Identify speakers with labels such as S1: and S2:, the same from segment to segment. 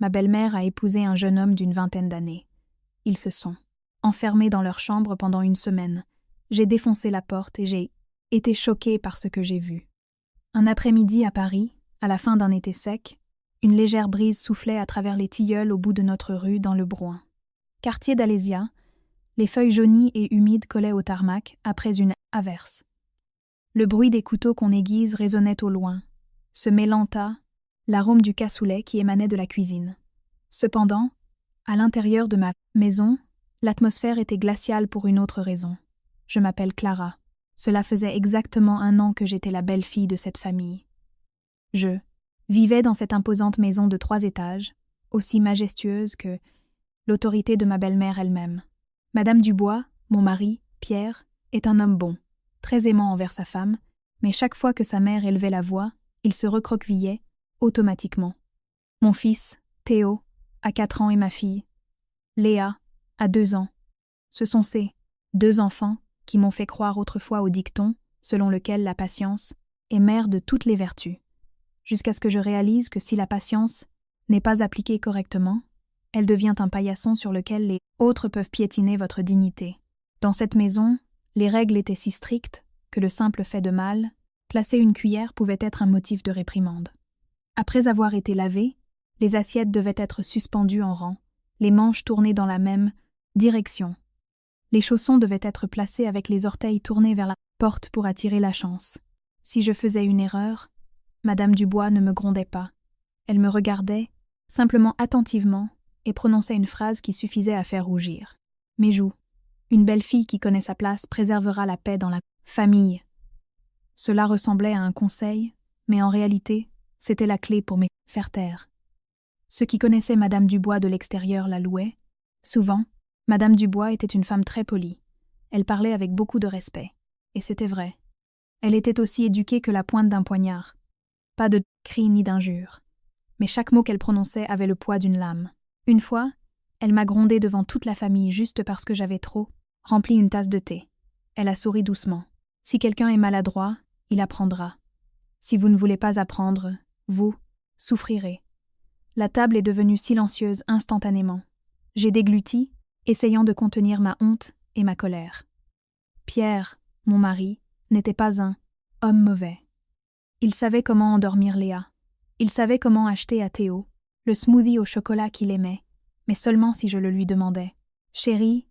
S1: ma belle-mère a épousé un jeune homme d'une vingtaine d'années. Ils se sont enfermés dans leur chambre pendant une semaine. J'ai défoncé la porte et j'ai été choquée par ce que j'ai vu. Un après-midi à Paris, à la fin d'un été sec, une légère brise soufflait à travers les tilleuls au bout de notre rue dans le Brouin. Quartier d'Alésia, les feuilles jaunies et humides collaient au tarmac après une averse. Le bruit des couteaux qu'on aiguise résonnait au loin, se mêlant à l'arôme du cassoulet qui émanait de la cuisine. Cependant, à l'intérieur de ma maison, l'atmosphère était glaciale pour une autre raison. Je m'appelle Clara. Cela faisait exactement 1 an que j'étais la belle-fille de cette famille. Je vivais dans cette imposante maison de 3 étages, aussi majestueuse que l'autorité de ma belle-mère elle-même. Madame Dubois, mon mari, Pierre, est un homme bon, très aimant envers sa femme, mais chaque fois que sa mère élevait la voix, il se recroquevillait automatiquement. Mon fils, Théo, a 4 ans et ma fille, Léa, a 2 ans. Ce sont ces 2 enfants qui m'ont fait croire autrefois au dicton selon lequel la patience est mère de toutes les vertus, jusqu'à ce que je réalise que si la patience n'est pas appliquée correctement, elle devient un paillasson sur lequel les autres peuvent piétiner votre dignité. Dans cette maison, les règles étaient si strictes que le simple fait de mal, placer une cuillère pouvait être un motif de réprimande. Après avoir été lavées, les assiettes devaient être suspendues en rang, les manches tournées dans la même direction. Les chaussons devaient être placés avec les orteils tournés vers la porte pour attirer la chance. Si je faisais une erreur, Madame Dubois ne me grondait pas. Elle me regardait, simplement attentivement, et prononçait une phrase qui suffisait à faire rougir. Mes joues. Une belle fille qui connaît sa place préservera la paix dans la famille. Cela ressemblait à un conseil, mais en réalité, c'était la clé pour me faire taire. Ceux qui connaissaient Madame Dubois de l'extérieur la louaient. Souvent, Madame Dubois était une femme très polie. Elle parlait avec beaucoup de respect. Et c'était vrai. Elle était aussi éduquée que la pointe d'un poignard. Pas de cris ni d'injures. Mais chaque mot qu'elle prononçait avait le poids d'une lame. Une fois, elle m'a grondé devant toute la famille juste parce que j'avais trop rempli une tasse de thé. Elle a souri doucement. Si quelqu'un est maladroit, il apprendra. Si vous ne voulez pas apprendre, vous souffrirez. La table est devenue silencieuse instantanément. J'ai dégluti, essayant de contenir ma honte et ma colère. Pierre, mon mari, n'était pas un homme mauvais. Il savait comment endormir Léa. Il savait comment acheter à Théo le smoothie au chocolat qu'il aimait, mais seulement si je le lui demandais. « Chérie,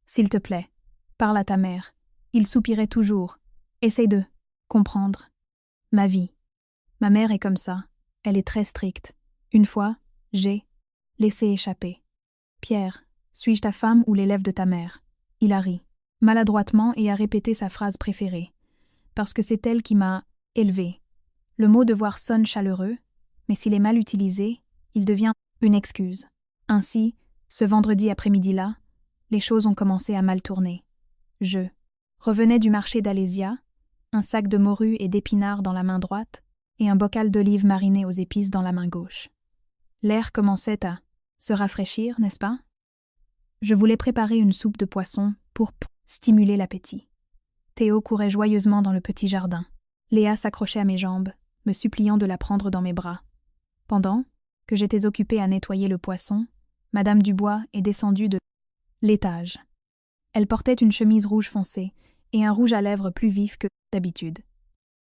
S1: s'il te plaît, parle à ta mère. » Il soupirait toujours. « Essaye de comprendre. Ma vie. Ma mère est comme ça. Elle est très stricte. Une fois, j'ai laissé échapper. Pierre, suis-je ta femme ou l'élève de ta mère ?» Il a ri, maladroitement, et a répété sa phrase préférée. Parce que c'est elle qui m'a élevé. Le mot devoir sonne chaleureux, mais s'il est mal utilisé, il devient une excuse. Ainsi, ce vendredi après-midi-là, les choses ont commencé à mal tourner. Je revenais du marché d'Alésia, un sac de morue et d'épinards dans la main droite et un bocal d'olives marinées aux épices dans la main gauche. L'air commençait à se rafraîchir, n'est-ce pas? Je voulais préparer une soupe de poisson pour stimuler l'appétit. Théo courait joyeusement dans le petit jardin. Léa s'accrochait à mes jambes, me suppliant de la prendre dans mes bras. Pendant que j'étais occupée à nettoyer le poisson, Madame Dubois est descendue de l'étage. Elle portait une chemise rouge foncé et un rouge à lèvres plus vif que d'habitude.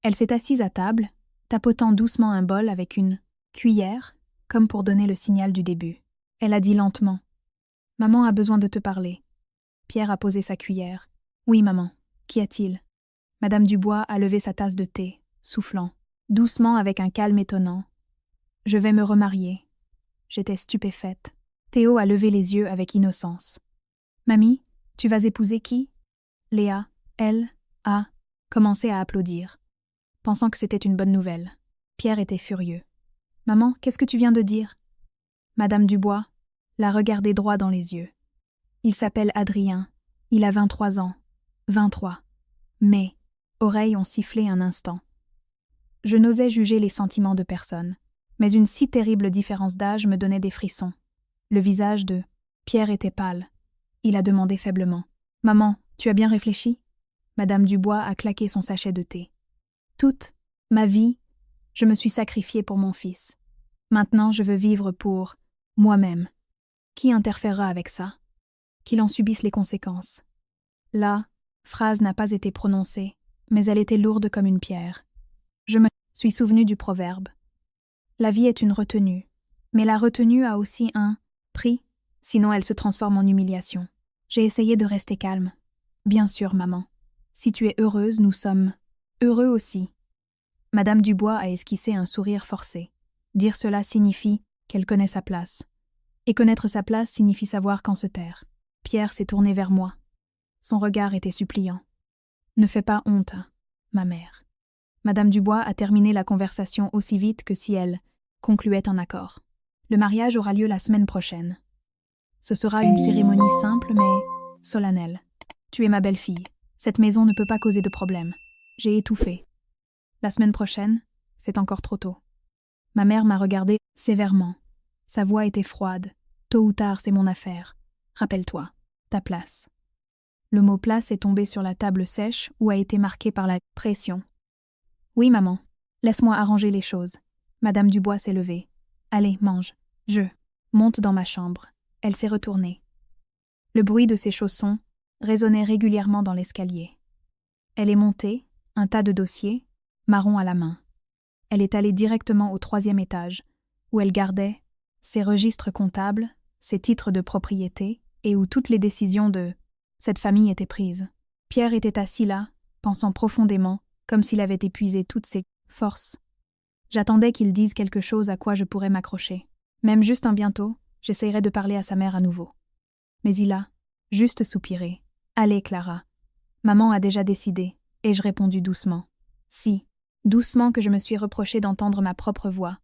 S1: Elle s'est assise à table, tapotant doucement un bol avec une cuillère, comme pour donner le signal du début. Elle a dit lentement « Maman a besoin de te parler. » Pierre a posé sa cuillère. « Oui, maman. Qu'y a-t-il » Madame Dubois a levé sa tasse de thé, soufflant, doucement avec un calme étonnant. « Je vais me remarier. » J'étais stupéfaite. Théo a levé les yeux avec innocence. « Mamie, tu vas épouser qui ?» Léa, elle, a commencé à applaudir, pensant que c'était une bonne nouvelle. Pierre était furieux. « Maman, qu'est-ce que tu viens de dire ?» Madame Dubois l'a regardé droit dans les yeux. « Il s'appelle Adrien. Il a 23 ans. 23. Mes oreilles ont sifflé un instant. Je n'osais juger les sentiments de personne, mais une si terrible différence d'âge me donnait des frissons. Le visage de Pierre était pâle. Il a demandé faiblement. « Maman, tu as bien réfléchi ?» Madame Dubois a claqué son sachet de thé. « Toute ma vie, je me suis sacrifiée pour mon fils. Maintenant, je veux vivre pour Moi-même. Qui interférera avec ça? Qu'il en subisse les conséquences. La phrase n'a pas été prononcée, mais elle était lourde comme une pierre. Je me suis souvenu du proverbe. La vie est une retenue, mais la retenue a aussi un prix, sinon elle se transforme en humiliation. J'ai essayé de rester calme. Bien sûr, maman. Si tu es heureuse, nous sommes heureux aussi. Madame Dubois a esquissé un sourire forcé. Dire cela signifie qu'elle connaît sa place. Et connaître sa place signifie savoir quand se taire. Pierre s'est tourné vers moi. Son regard était suppliant. Ne fais pas honte, ma mère. Madame Dubois a terminé la conversation aussi vite que si elle concluait un accord. Le mariage aura lieu la semaine prochaine. Ce sera une cérémonie simple mais solennelle. Tu es ma belle-fille. Cette maison ne peut pas causer de problème. J'ai étouffé. La semaine prochaine, c'est encore trop tôt. Ma mère m'a regardé sévèrement. Sa voix était froide. Tôt ou tard, c'est mon affaire. Rappelle-toi, ta place. Le mot place est tombé sur la table sèche où a été marqué par la pression. Oui, maman. Laisse-moi arranger les choses. Madame Dubois s'est levée. Allez, mange. Je monte dans ma chambre. Elle s'est retournée. Le bruit de ses chaussons résonnait régulièrement dans l'escalier. Elle est montée, un tas de dossiers, marron à la main. Elle est allée directement au 3e étage, où elle gardait ses registres comptables, ses titres de propriété, et où toutes les décisions de cette famille étaient prises. Pierre était assis là, pensant profondément, comme s'il avait épuisé toutes ses forces. J'attendais qu'il dise quelque chose à quoi je pourrais m'accrocher. Même juste un bientôt, j'essayerais de parler à sa mère à nouveau. Mais il a juste soupiré. « Allez, Clara. Maman a déjà décidé. » Ai-je répondu doucement. Si, doucement que je me suis reproché d'entendre ma propre voix.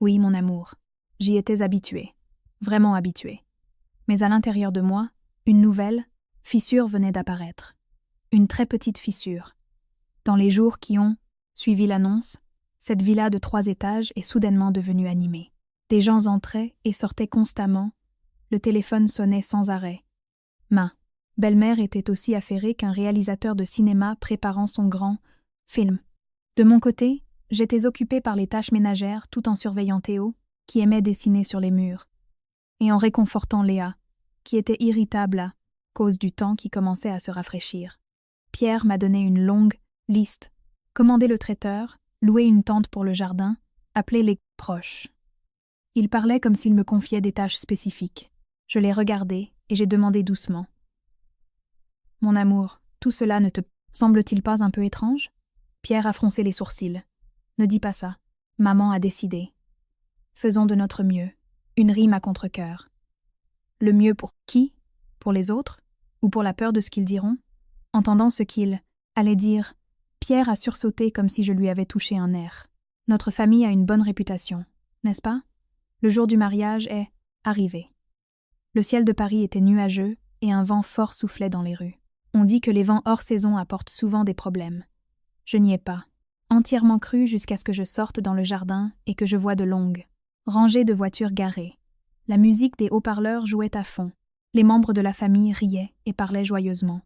S1: Oui, mon amour. J'y étais habituée. Vraiment habituée. Mais à l'intérieur de moi, une nouvelle fissure venait d'apparaître. Une très petite fissure. Dans les jours qui ont suivi l'annonce, cette villa de 3 étages est soudainement devenue animée. Des gens entraient et sortaient constamment. Le téléphone sonnait sans arrêt. Ma belle-mère était aussi affairée qu'un réalisateur de cinéma préparant son grand film. De mon côté, j'étais occupée par les tâches ménagères tout en surveillant Théo, qui aimait dessiner sur les murs, et en réconfortant Léa, qui était irritable à cause du temps qui commençait à se rafraîchir. Pierre m'a donné une longue liste. Commander le traiteur, louer une tente pour le jardin, appeler les proches. Il parlait comme s'il me confiait des tâches spécifiques. Je l'ai regardé et j'ai demandé doucement. « Mon amour, tout cela ne te semble-t-il pas un peu étrange ?» Pierre a froncé les sourcils. « Ne dis pas ça. Maman a décidé. Faisons de notre mieux. Une rime à contre-cœur. Le mieux pour qui? Pour les autres? Ou pour la peur de ce qu'ils diront? » Entendant ce qu'il allait dire, Pierre a sursauté comme si je lui avais touché un nerf. Notre famille a une bonne réputation, n'est-ce pas? Le jour du mariage est arrivé. Le ciel de Paris était nuageux et un vent fort soufflait dans les rues. On dit que les vents hors saison apportent souvent des problèmes. Je n'y ai pas. Entièrement cru jusqu'à ce que je sorte dans le jardin et que je vois de longues rangées de voitures garées. La musique des haut-parleurs jouait à fond. Les membres de la famille riaient et parlaient joyeusement.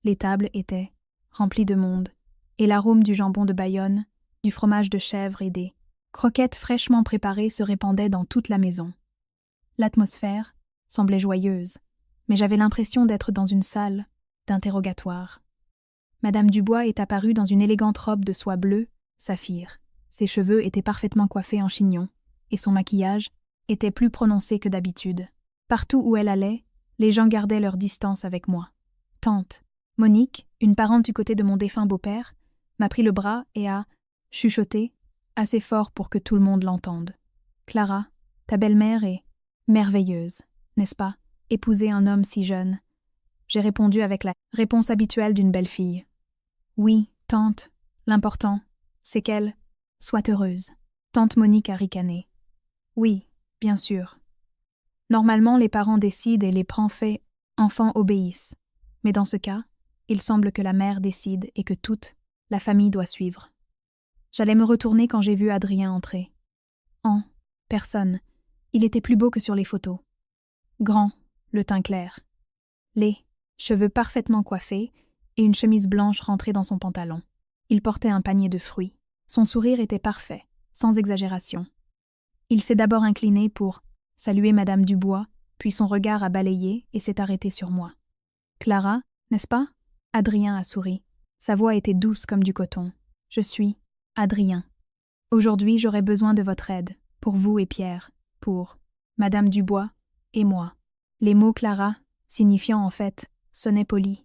S1: Les tables étaient remplies de monde, et l'arôme du jambon de Bayonne, du fromage de chèvre et des croquettes fraîchement préparées se répandait dans toute la maison. L'atmosphère semblait joyeuse, mais j'avais l'impression d'être dans une salle d'interrogatoire. Madame Dubois est apparue dans une élégante robe de soie bleue, saphir. Ses cheveux étaient parfaitement coiffés en chignon, et son maquillage était plus prononcé que d'habitude. Partout où elle allait, les gens gardaient leur distance avec moi. Tante Monique, une parente du côté de mon défunt beau-père, m'a pris le bras et a chuchoté, assez fort pour que tout le monde l'entende. « Clara, ta belle-mère est merveilleuse, n'est-ce pas, épouser un homme si jeune ?» J'ai répondu avec la réponse habituelle d'une belle-fille. « Oui, tante, l'important, c'est qu'elle soit heureuse. » Tante Monique a ricané. « Oui, bien sûr. Normalement, les parents décident et les enfants obéissent. Mais dans ce cas, il semble que la mère décide et que toute la famille doit suivre. » J'allais me retourner quand j'ai vu Adrien entrer. En personne, il était plus beau que sur les photos. Grand, le teint clair. Les cheveux parfaitement coiffés et une chemise blanche rentrée dans son pantalon. Il portait un panier de fruits. Son sourire était parfait, sans exagération. Il s'est d'abord incliné pour salué Madame Dubois, puis son regard a balayé et s'est arrêté sur moi. Clara, n'est-ce pas? Adrien a souri. Sa voix était douce comme du coton. Je suis Adrien. Aujourd'hui, j'aurai besoin de votre aide, pour vous et Pierre, pour Madame Dubois et moi. Les mots Clara, signifiant en fait, sonnaient polis,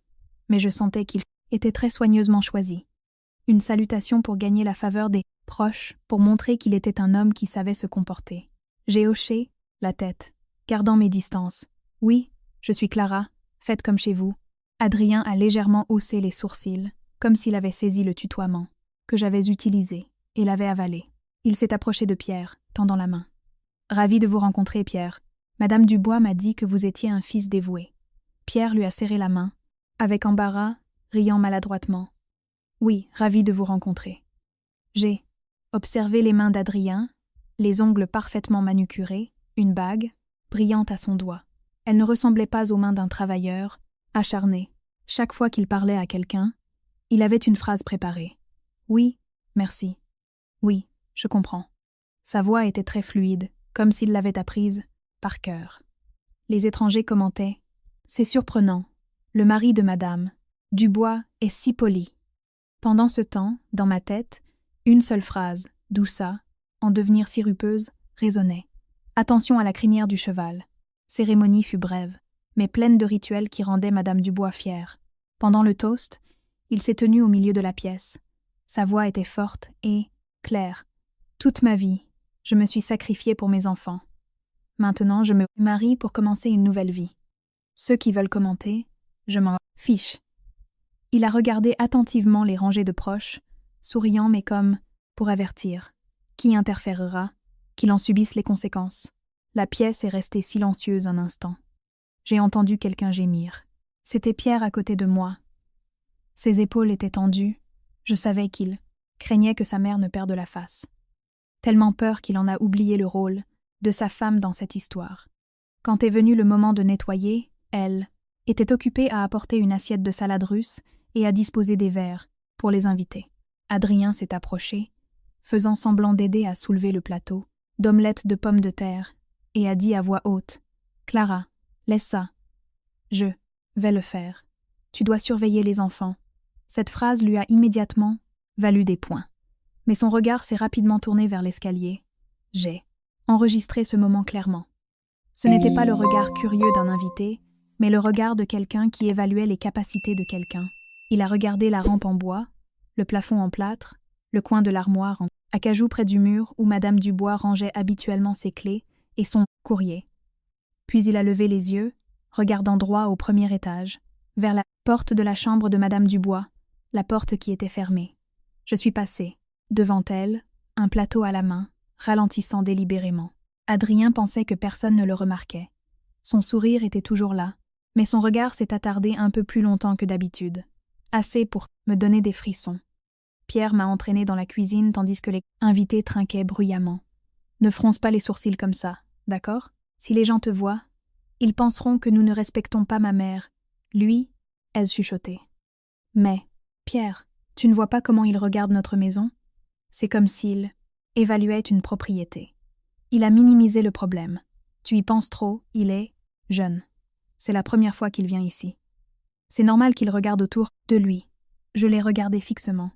S1: mais je sentais qu'ils étaient très soigneusement choisis. Une salutation pour gagner la faveur des proches, pour montrer qu'il était un homme qui savait se comporter. J'ai hoché la tête, gardant mes distances. Oui, je suis Clara, faites comme chez vous. Adrien a légèrement haussé les sourcils, comme s'il avait saisi le tutoiement, que j'avais utilisé, et l'avait avalé. Il s'est approché de Pierre, tendant la main. Ravi de vous rencontrer, Pierre. Madame Dubois m'a dit que vous étiez un fils dévoué. Pierre lui a serré la main, avec embarras, riant maladroitement. Oui, ravi de vous rencontrer. J'ai observé les mains d'Adrien, les ongles parfaitement manucurés, une bague, brillante à son doigt. Elle ne ressemblait pas aux mains d'un travailleur, acharné. Chaque fois qu'il parlait à quelqu'un, il avait une phrase préparée. Oui, merci. Oui, je comprends. Sa voix était très fluide, comme s'il l'avait apprise par cœur. Les étrangers commentaient. C'est surprenant. Le mari de Madame Dubois est si poli. Pendant ce temps, dans ma tête, une seule phrase, douça, en devenir sirupeuse, résonnait. Attention à la crinière du cheval. Cérémonie fut brève, mais pleine de rituels qui rendaient Madame Dubois fière. Pendant le toast, il s'est tenu au milieu de la pièce. Sa voix était forte et claire. Toute ma vie, je me suis sacrifiée pour mes enfants. Maintenant, je me marie pour commencer une nouvelle vie. Ceux qui veulent commenter, je m'en fiche. Il a regardé attentivement les rangées de proches, souriant mais comme pour avertir. Qui interférera, qu'il en subisse les conséquences. La pièce est restée silencieuse un instant. J'ai entendu quelqu'un gémir. C'était Pierre à côté de moi. Ses épaules étaient tendues. Je savais qu'il craignait que sa mère ne perde la face. Tellement peur qu'il en a oublié le rôle de sa femme dans cette histoire. Quand est venu le moment de nettoyer, elle était occupée à apporter une assiette de salade russe et à disposer des verres pour les invités. Adrien s'est approché, faisant semblant d'aider à soulever le plateau d'omelettes de pommes de terre, et a dit à voix haute « Clara, laisse ça. Je vais le faire. Tu dois surveiller les enfants. » Cette phrase lui a immédiatement valu des points. Mais son regard s'est rapidement tourné vers l'escalier. J'ai enregistré ce moment clairement. Ce n'était pas le regard curieux d'un invité, mais le regard de quelqu'un qui évaluait les capacités de quelqu'un. Il a regardé la rampe en bois, le plafond en plâtre, le coin de l'armoire en acajou près du mur où Madame Dubois rangeait habituellement ses clés et son courrier. Puis il a levé les yeux, regardant droit au premier étage, vers la porte de la chambre de Madame Dubois, la porte qui était fermée. Je suis passée, devant elle, un plateau à la main, ralentissant délibérément. Adrien pensait que personne ne le remarquait. Son sourire était toujours là, mais son regard s'est attardé un peu plus longtemps que d'habitude. Assez pour me donner des frissons. Pierre m'a entraîné dans la cuisine tandis que les invités trinquaient bruyamment. Ne fronce pas les sourcils comme ça, d'accord? Si les gens te voient, ils penseront que nous ne respectons pas ma mère. Lui, ai-je chuchoté. Mais, Pierre, tu ne vois pas comment il regarde notre maison? C'est comme s'il évaluait une propriété. Il a minimisé le problème. Tu y penses trop, il est jeune. C'est la première fois qu'il vient ici. C'est normal qu'il regarde autour de lui. Je l'ai regardé fixement.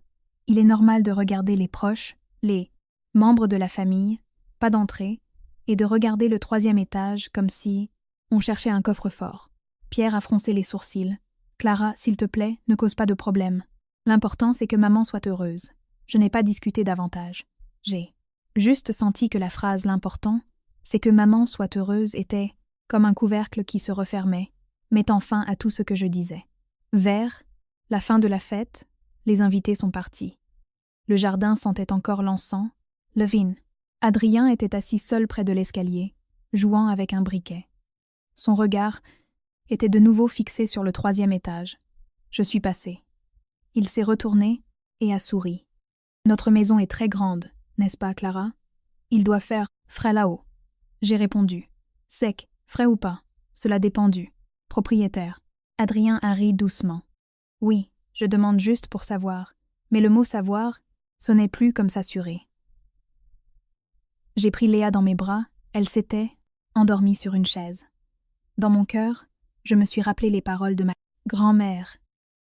S1: Il est normal de regarder les proches, les membres de la famille, pas d'entrée, et de regarder le 3e étage comme si on cherchait un coffre-fort. Pierre a froncé les sourcils. Clara, s'il te plaît, ne cause pas de problème. L'important, c'est que maman soit heureuse. Je n'ai pas discuté davantage. J'ai juste senti que la phrase « l'important », c'est que maman soit heureuse était comme un couvercle qui se refermait, mettant fin à tout ce que je disais. Vers la fin de la fête, les invités sont partis. Le jardin sentait encore l'encens, le vin. Adrien était assis seul près de l'escalier, jouant avec un briquet. Son regard était de nouveau fixé sur le 3e étage. Je suis passée. Il s'est retourné et a souri. Notre maison est très grande, n'est-ce pas, Clara? Il doit faire frais là-haut. J'ai répondu. Sec, frais ou pas, cela dépend du propriétaire. Adrien a ri doucement. Oui, je demande juste pour savoir, mais le mot savoir sonnait plus comme s'assurer. J'ai pris Léa dans mes bras, elle s'était endormie sur une chaise. Dans mon cœur, je me suis rappelé les paroles de ma grand-mère.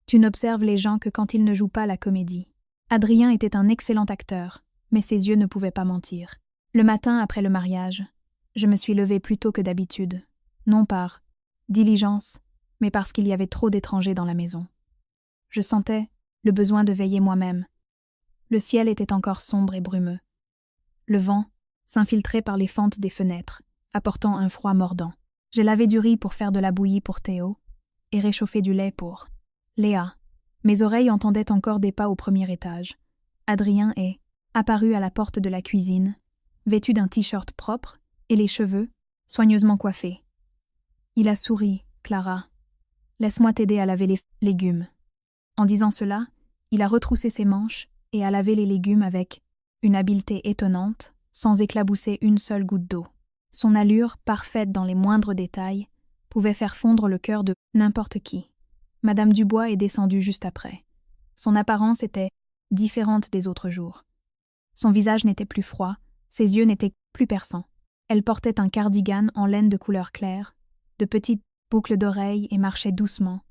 S1: Tu n'observes les gens que quand ils ne jouent pas la comédie. Adrien était un excellent acteur, mais ses yeux ne pouvaient pas mentir. Le matin après le mariage, je me suis levée plus tôt que d'habitude, non par diligence, mais parce qu'il y avait trop d'étrangers dans la maison. Je sentais le besoin de veiller moi-même. Le ciel était encore sombre et brumeux. Le vent s'infiltrait par les fentes des fenêtres, apportant un froid mordant. J'ai lavé du riz pour faire de la bouillie pour Théo et réchauffé du lait pour Léa. Mes oreilles entendaient encore des pas au premier étage. Adrien est apparu à la porte de la cuisine, vêtu d'un t-shirt propre et les cheveux soigneusement coiffés. Il a souri, Clara. Laisse-moi t'aider à laver les légumes. En disant cela, il a retroussé ses manches et a lavé les légumes avec une habileté étonnante, sans éclabousser une seule goutte d'eau. Son allure, parfaite dans les moindres détails, pouvait faire fondre le cœur de n'importe qui. Madame Dubois est descendue juste après. Son apparence était différente des autres jours. Son visage n'était plus froid, ses yeux n'étaient plus perçants. Elle portait un cardigan en laine de couleur claire, de petites boucles d'oreilles et marchait doucement,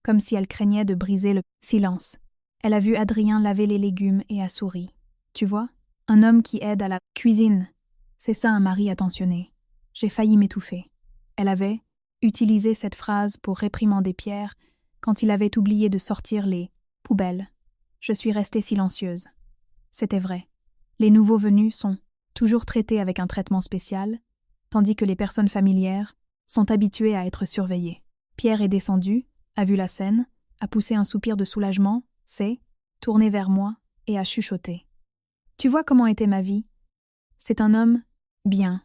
S1: comme si elle craignait de briser le silence. Elle a vu Adrien laver les légumes et a souri. Tu vois, un homme qui aide à la cuisine, c'est ça un mari attentionné. J'ai failli m'étouffer. Elle avait utilisé cette phrase pour réprimander Pierre quand il avait oublié de sortir les poubelles. Je suis restée silencieuse. C'était vrai. Les nouveaux venus sont toujours traités avec un traitement spécial, tandis que les personnes familières sont habituées à être surveillées. Pierre est descendu, a vu la scène, a poussé un soupir de soulagement, s'est tourné vers moi et a chuchoté. Tu vois comment était ma vie? C'est un homme bien.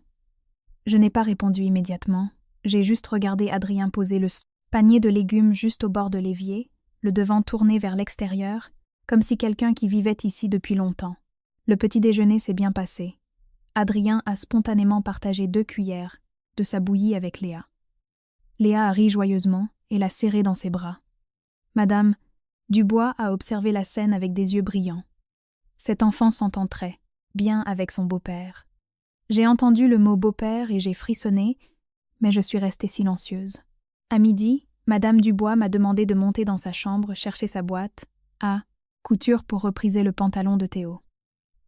S1: Je n'ai pas répondu immédiatement. J'ai juste regardé Adrien poser le panier de légumes juste au bord de l'évier, le devant tourné vers l'extérieur, comme si quelqu'un qui vivait ici depuis longtemps. Le petit déjeuner s'est bien passé. Adrien a spontanément partagé 2 cuillères de sa bouillie avec Léa. Léa a ri joyeusement et l'a serré dans ses bras. Madame Dubois a observé la scène avec des yeux brillants. Cet enfant s'entend très bien avec son beau-père. J'ai entendu le mot beau-père et j'ai frissonné, mais je suis restée silencieuse. À midi, Madame Dubois m'a demandé de monter dans sa chambre chercher sa boîte à couture pour repriser le pantalon de Théo.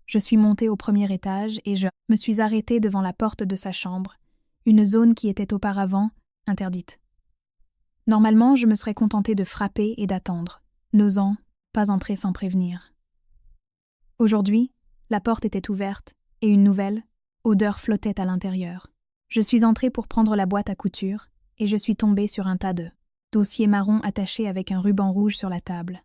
S1: Je suis montée au premier étage et je me suis arrêtée devant la porte de sa chambre, une zone qui était auparavant interdite. Normalement, je me serais contentée de frapper et d'attendre, n'osant pas entrer sans prévenir. Aujourd'hui, la porte était ouverte et une nouvelle odeur flottait à l'intérieur. Je suis entrée pour prendre la boîte à couture et je suis tombée sur un tas de dossiers marrons attachés avec un ruban rouge sur la table.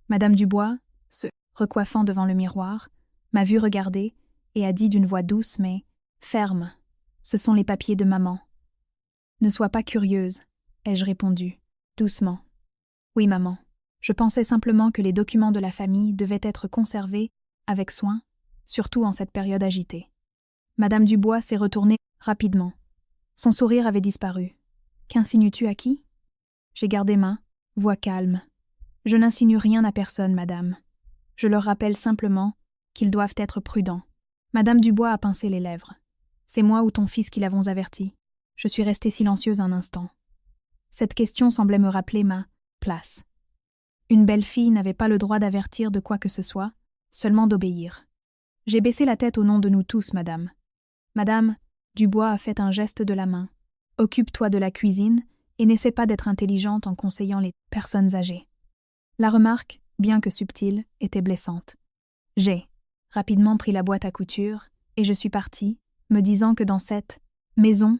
S1: Madame Dubois, se recoiffant devant le miroir, m'a vu regarder et a dit d'une voix douce mais ferme « Ce sont les papiers de maman. » « Ne sois pas curieuse, ai-je répondu, doucement. « Oui, maman. Je pensais simplement que les documents de la famille devaient être conservés avec soin, surtout en cette période agitée. » Madame Dubois s'est retournée rapidement. Son sourire avait disparu. « Qu'insinues-tu à qui ?» J'ai gardé ma voix calme. « Je n'insinue rien à personne, madame. Je leur rappelle simplement qu'ils doivent être prudents. » Madame Dubois a pincé les lèvres. « C'est moi ou ton fils qui l'avons averti. » Je suis restée silencieuse un instant. Cette question semblait me rappeler ma place. Une belle fille n'avait pas le droit d'avertir de quoi que ce soit, seulement d'obéir. J'ai baissé la tête au nom de nous tous, madame. Madame Dubois a fait un geste de la main. Occupe-toi de la cuisine et n'essaie pas d'être intelligente en conseillant les personnes âgées. La remarque, bien que subtile, était blessante. J'ai rapidement pris la boîte à couture et je suis partie, me disant que dans cette maison,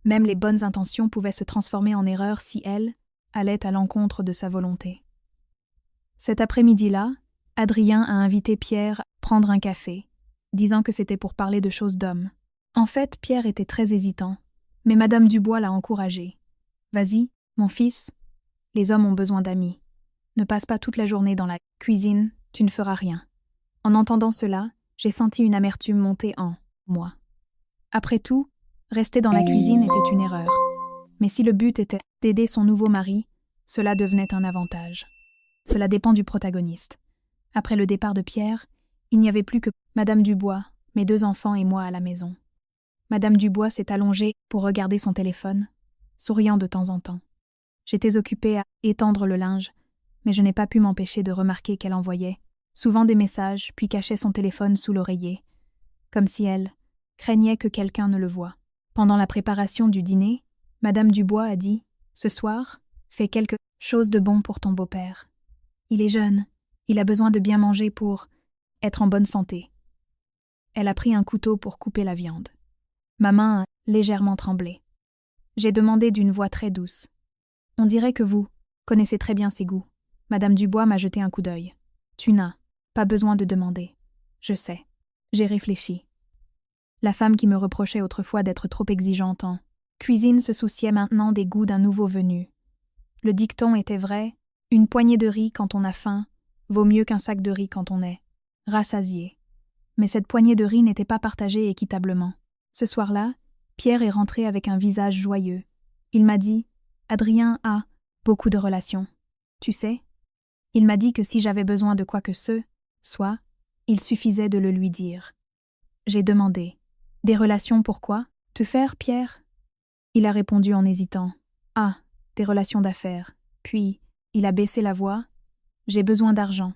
S1: même les bonnes intentions pouvaient se transformer en erreur si elle allait à l'encontre de sa volonté. Cet après-midi-là, Adrien a invité Pierre à prendre un café, disant que c'était pour parler de choses d'hommes. En fait, Pierre était très hésitant, mais Madame Dubois l'a encouragé. « Vas-y, mon fils, les hommes ont besoin d'amis. Ne passe pas toute la journée dans la cuisine, tu ne feras rien. » En entendant cela, j'ai senti une amertume monter en moi. Après tout, rester dans la cuisine était une erreur. Mais si le but était d'aider son nouveau mari, cela devenait un avantage. Cela dépend du protagoniste. Après le départ de Pierre, il n'y avait plus que Madame Dubois, mes 2 enfants et moi à la maison. Madame Dubois s'est allongée pour regarder son téléphone, souriant de temps en temps. J'étais occupée à étendre le linge, mais je n'ai pas pu m'empêcher de remarquer qu'elle envoyait souvent des messages, puis cachait son téléphone sous l'oreiller, comme si elle craignait que quelqu'un ne le voie. Pendant la préparation du dîner, Madame Dubois a dit « Ce soir, fais quelque chose de bon pour ton beau-père. Il est jeune, il a besoin de bien manger pour être en bonne santé. » Elle a pris un couteau pour couper la viande. Ma main a légèrement tremblé. J'ai demandé d'une voix très douce. « On dirait que vous connaissez très bien ses goûts. » Madame Dubois m'a jeté un coup d'œil. « Tu n'as pas besoin de demander. Je sais. » J'ai réfléchi. La femme qui me reprochait autrefois d'être trop exigeante en cuisine se souciait maintenant des goûts d'un nouveau venu. Le dicton était vrai, une poignée de riz quand on a faim vaut mieux qu'un sac de riz quand on est rassasié. Mais cette poignée de riz n'était pas partagée équitablement. Ce soir-là, Pierre est rentré avec un visage joyeux. Il m'a dit « Adrien a beaucoup de relations. Tu sais ?» Il m'a dit que si j'avais besoin de quoi que ce soit, il suffisait de le lui dire. J'ai demandé « Des relations pourquoi? Te faire, Pierre ?» Il a répondu en hésitant « Ah, des relations d'affaires. » Puis, il a baissé la voix « J'ai besoin d'argent.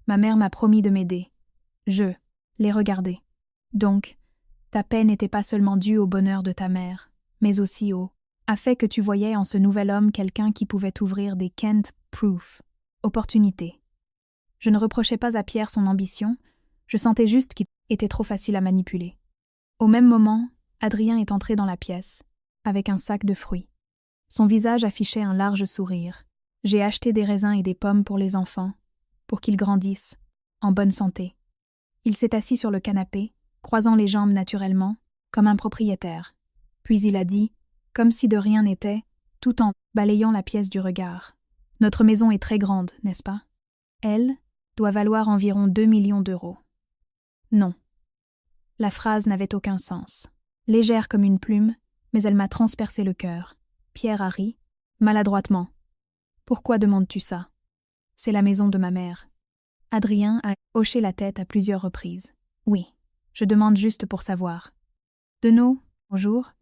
S1: Ma mère m'a promis de m'aider. Je l'ai regardé. Donc, ta paix n'était pas seulement due au bonheur de ta mère, mais aussi au fait que tu voyais en ce nouvel homme quelqu'un qui pouvait t'ouvrir des Kent-proof opportunités. » Je ne reprochais pas à Pierre son ambition, je sentais juste qu'il était trop facile à manipuler. Au même moment, Adrien est entré dans la pièce, avec un sac de fruits. Son visage affichait un large sourire. J'ai acheté des raisins et des pommes pour les enfants, pour qu'ils grandissent, en bonne santé. Il s'est assis sur le canapé, croisant les jambes naturellement, comme un propriétaire. Puis il a dit, comme si de rien n'était, tout en balayant la pièce du regard. « Notre maison est très grande, n'est-ce pas? Elle doit valoir environ 2 millions d'euros. » Non. La phrase n'avait aucun sens. Légère comme une plume, mais elle m'a transpercé le cœur. Pierre a ri, maladroitement. « Pourquoi demandes-tu ça? C'est la maison de ma mère. » Adrien a hoché la tête à plusieurs reprises. « Oui, je demande juste pour savoir. » De nos jours,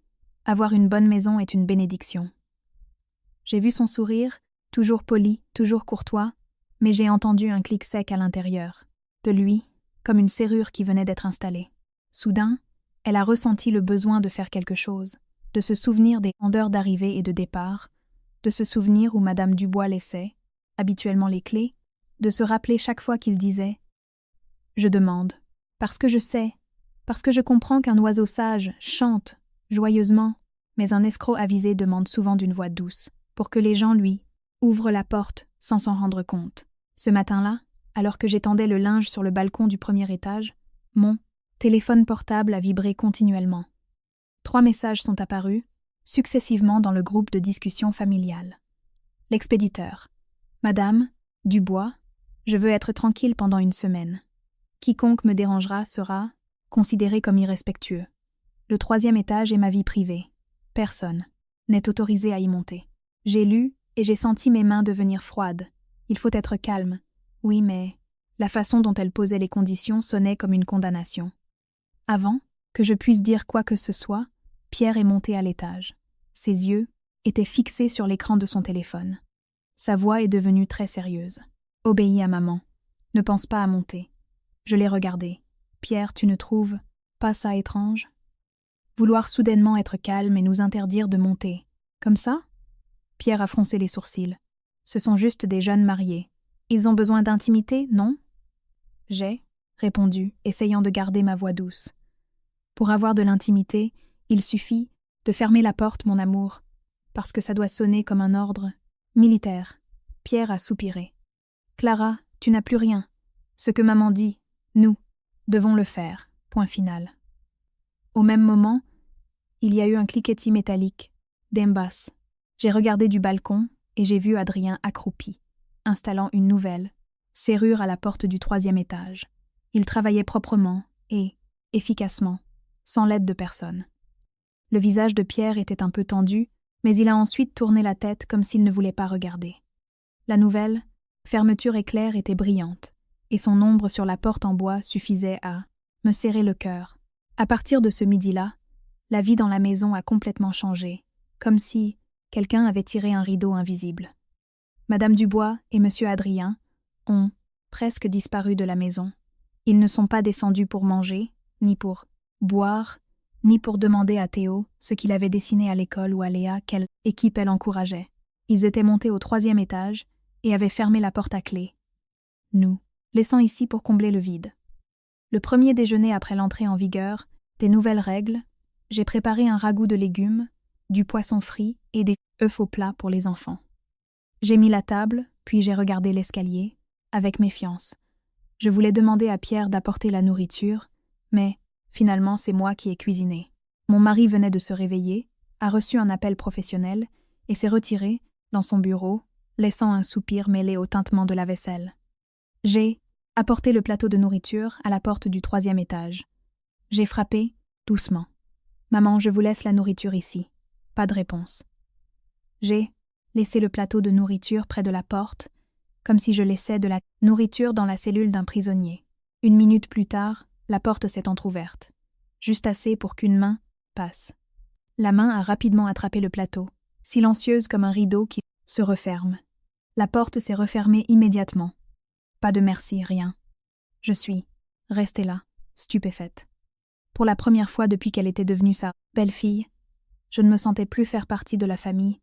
S1: avoir une bonne maison est une bénédiction. J'ai vu son sourire, toujours poli, toujours courtois, mais j'ai entendu un clic sec à l'intérieur, de lui, comme une serrure qui venait d'être installée. Soudain, elle a ressenti le besoin de faire quelque chose, de se souvenir des heures d'arrivée et de départ, de se souvenir où Madame Dubois laissait, habituellement les clés, de se rappeler chaque fois qu'il disait « Je demande, parce que je sais, parce que je comprends qu'un oiseau sage chante joyeusement, mais un escroc avisé demande souvent d'une voix douce, pour que les gens lui ouvrent la porte sans s'en rendre compte. » Ce matin-là, alors que j'étendais le linge sur le balcon du premier étage, mon téléphone portable a vibré continuellement. 3 messages sont apparus, successivement dans le groupe de discussion familiale. L'expéditeur. Madame Dubois, je veux être tranquille pendant 1 semaine. Quiconque me dérangera sera considéré comme irrespectueux. Le 3e étage est ma vie privée. Personne n'est autorisé à y monter. J'ai lu et j'ai senti mes mains devenir froides. Il faut être calme. Oui, mais la façon dont elle posait les conditions sonnait comme une condamnation. Avant que je puisse dire quoi que ce soit, Pierre est monté à l'étage. Ses yeux étaient fixés sur l'écran de son téléphone. Sa voix est devenue très sérieuse. « Obéis à maman. Ne pense pas à monter. » Je l'ai regardé. « Pierre, tu ne trouves pas ça étrange? Vouloir soudainement être calme et nous interdire de monter. Comme ça ?» Pierre a froncé les sourcils. « Ce sont juste des jeunes mariés. Ils ont besoin d'intimité, non ?» J'ai répondu, essayant de garder ma voix douce. « Pour avoir de l'intimité, il suffit de fermer la porte, mon amour, parce que ça doit sonner comme un ordre militaire. » Pierre a soupiré. « Clara, tu n'as plus rien. Ce que maman dit, nous devons le faire. Point final. » Au même moment, il y a eu un cliquetis métallique, d'embasse. J'ai regardé du balcon et j'ai vu Adrien accroupi, installant une nouvelle serrure à la porte du 3e étage. Il travaillait proprement et efficacement, sans l'aide de personne. Le visage de Pierre était un peu tendu, mais il a ensuite tourné la tête comme s'il ne voulait pas regarder. La nouvelle fermeture éclair était brillante, et son ombre sur la porte en bois suffisait à me serrer le cœur. À partir de ce midi-là, La vie dans la maison a complètement changé, comme si quelqu'un avait tiré un rideau invisible. Madame Dubois et Monsieur Adrien ont presque disparu de la maison. Ils ne sont pas descendus pour manger, ni pour boire, ni pour demander à Théo ce qu'il avait dessiné à l'école ou à Léa quelle équipe elle encourageait. Ils étaient montés au 3e étage et avaient fermé la porte à clé. Nous, laissant ici pour combler le vide. Le premier déjeuner après l'entrée en vigueur des nouvelles règles, j'ai préparé un ragoût de légumes, du poisson frit et des œufs au plat pour les enfants. J'ai mis la table, puis j'ai regardé l'escalier, avec méfiance. Je voulais demander à Pierre d'apporter la nourriture, mais finalement c'est moi qui ai cuisiné. Mon mari venait de se réveiller, a reçu un appel professionnel et s'est retiré dans son bureau, laissant un soupir mêlé au tintement de la vaisselle. J'ai apporté le plateau de nourriture à la porte du 3e étage. J'ai frappé doucement. « Maman, je vous laisse la nourriture ici. » Pas de réponse. J'ai laissé le plateau de nourriture près de la porte, comme si je laissais de la nourriture dans la cellule d'un prisonnier. 1 minute plus tard, la porte s'est entr'ouverte, juste assez pour qu'une main passe. La main a rapidement attrapé le plateau, silencieuse comme un rideau qui se referme. La porte s'est refermée immédiatement. Pas de merci, rien. Je suis restée là, stupéfaite. Pour la première fois depuis qu'elle était devenue sa belle-fille, je ne me sentais plus faire partie de la famille,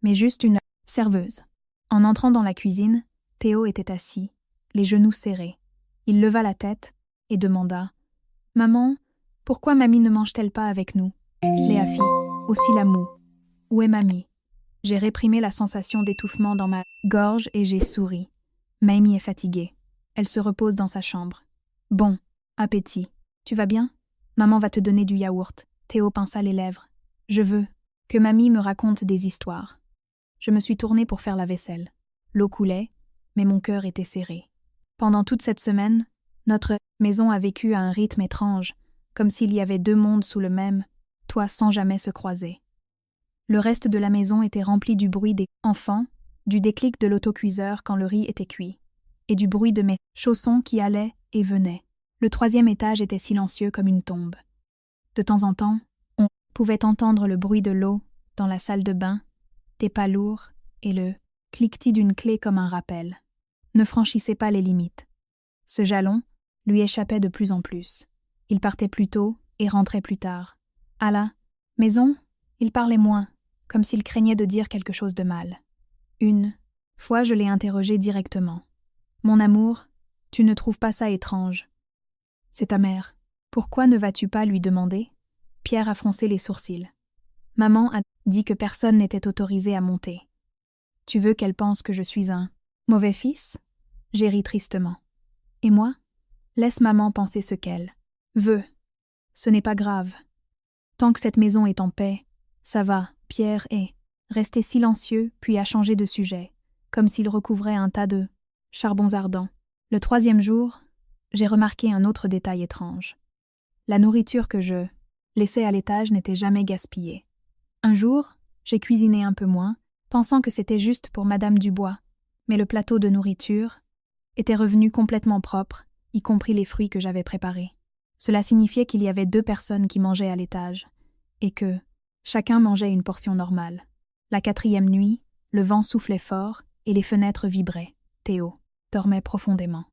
S1: mais juste une serveuse. En entrant dans la cuisine, Théo était assis, les genoux serrés. Il leva la tête et demanda « Maman, pourquoi mamie ne mange-t-elle pas avec nous ?» Léa fit aussi la moue. « Où est mamie ?» J'ai réprimé la sensation d'étouffement dans ma gorge et j'ai souri. Mamie est fatiguée. Elle se repose dans sa chambre. « Bon, appétit. Tu vas bien ? Maman va te donner du yaourt. » Théo pinça les lèvres. « Je veux que mamie me raconte des histoires. » Je me suis tournée pour faire la vaisselle. L'eau coulait, mais mon cœur était serré. Pendant toute cette semaine, notre maison a vécu à un rythme étrange, comme s'il y avait 2 mondes sous le même, toit sans jamais se croiser. Le reste de la maison était rempli du bruit des enfants, du déclic de l'autocuiseur quand le riz était cuit, et du bruit de mes chaussons qui allaient et venaient. Le 3e étage était silencieux comme une tombe. De temps en temps, on pouvait entendre le bruit de l'eau dans la salle de bain, des pas lourds et le cliquetis d'une clé comme un rappel. Ne franchissez pas les limites. Ce jalon lui échappait de plus en plus. Il partait plus tôt et rentrait plus tard. À la maison, il parlait moins, comme s'il craignait de dire quelque chose de mal. Une fois, je l'ai interrogé directement. « Mon amour, tu ne trouves pas ça étrange ? C'est ta mère. Pourquoi ne vas-tu pas lui demander ?» Pierre a froncé les sourcils. Maman a dit que personne n'était autorisé à monter. Tu veux qu'elle pense que je suis un mauvais fils ? J'ai ri tristement. Et moi ? Laisse maman penser ce qu'elle veut. Ce n'est pas grave. Tant que cette maison est en paix, ça va. Pierre est resté silencieux puis a changé de sujet, comme s'il recouvrait un tas de charbons ardents. Le 3e jour, j'ai remarqué un autre détail étrange. La nourriture que je laissais à l'étage n'était jamais gaspillée. Un jour, j'ai cuisiné un peu moins, pensant que c'était juste pour Madame Dubois, mais le plateau de nourriture était revenu complètement propre, y compris les fruits que j'avais préparés. Cela signifiait qu'il y avait 2 personnes qui mangeaient à l'étage, et que chacun mangeait une portion normale. La 4e nuit, le vent soufflait fort et les fenêtres vibraient. Théo dormait profondément.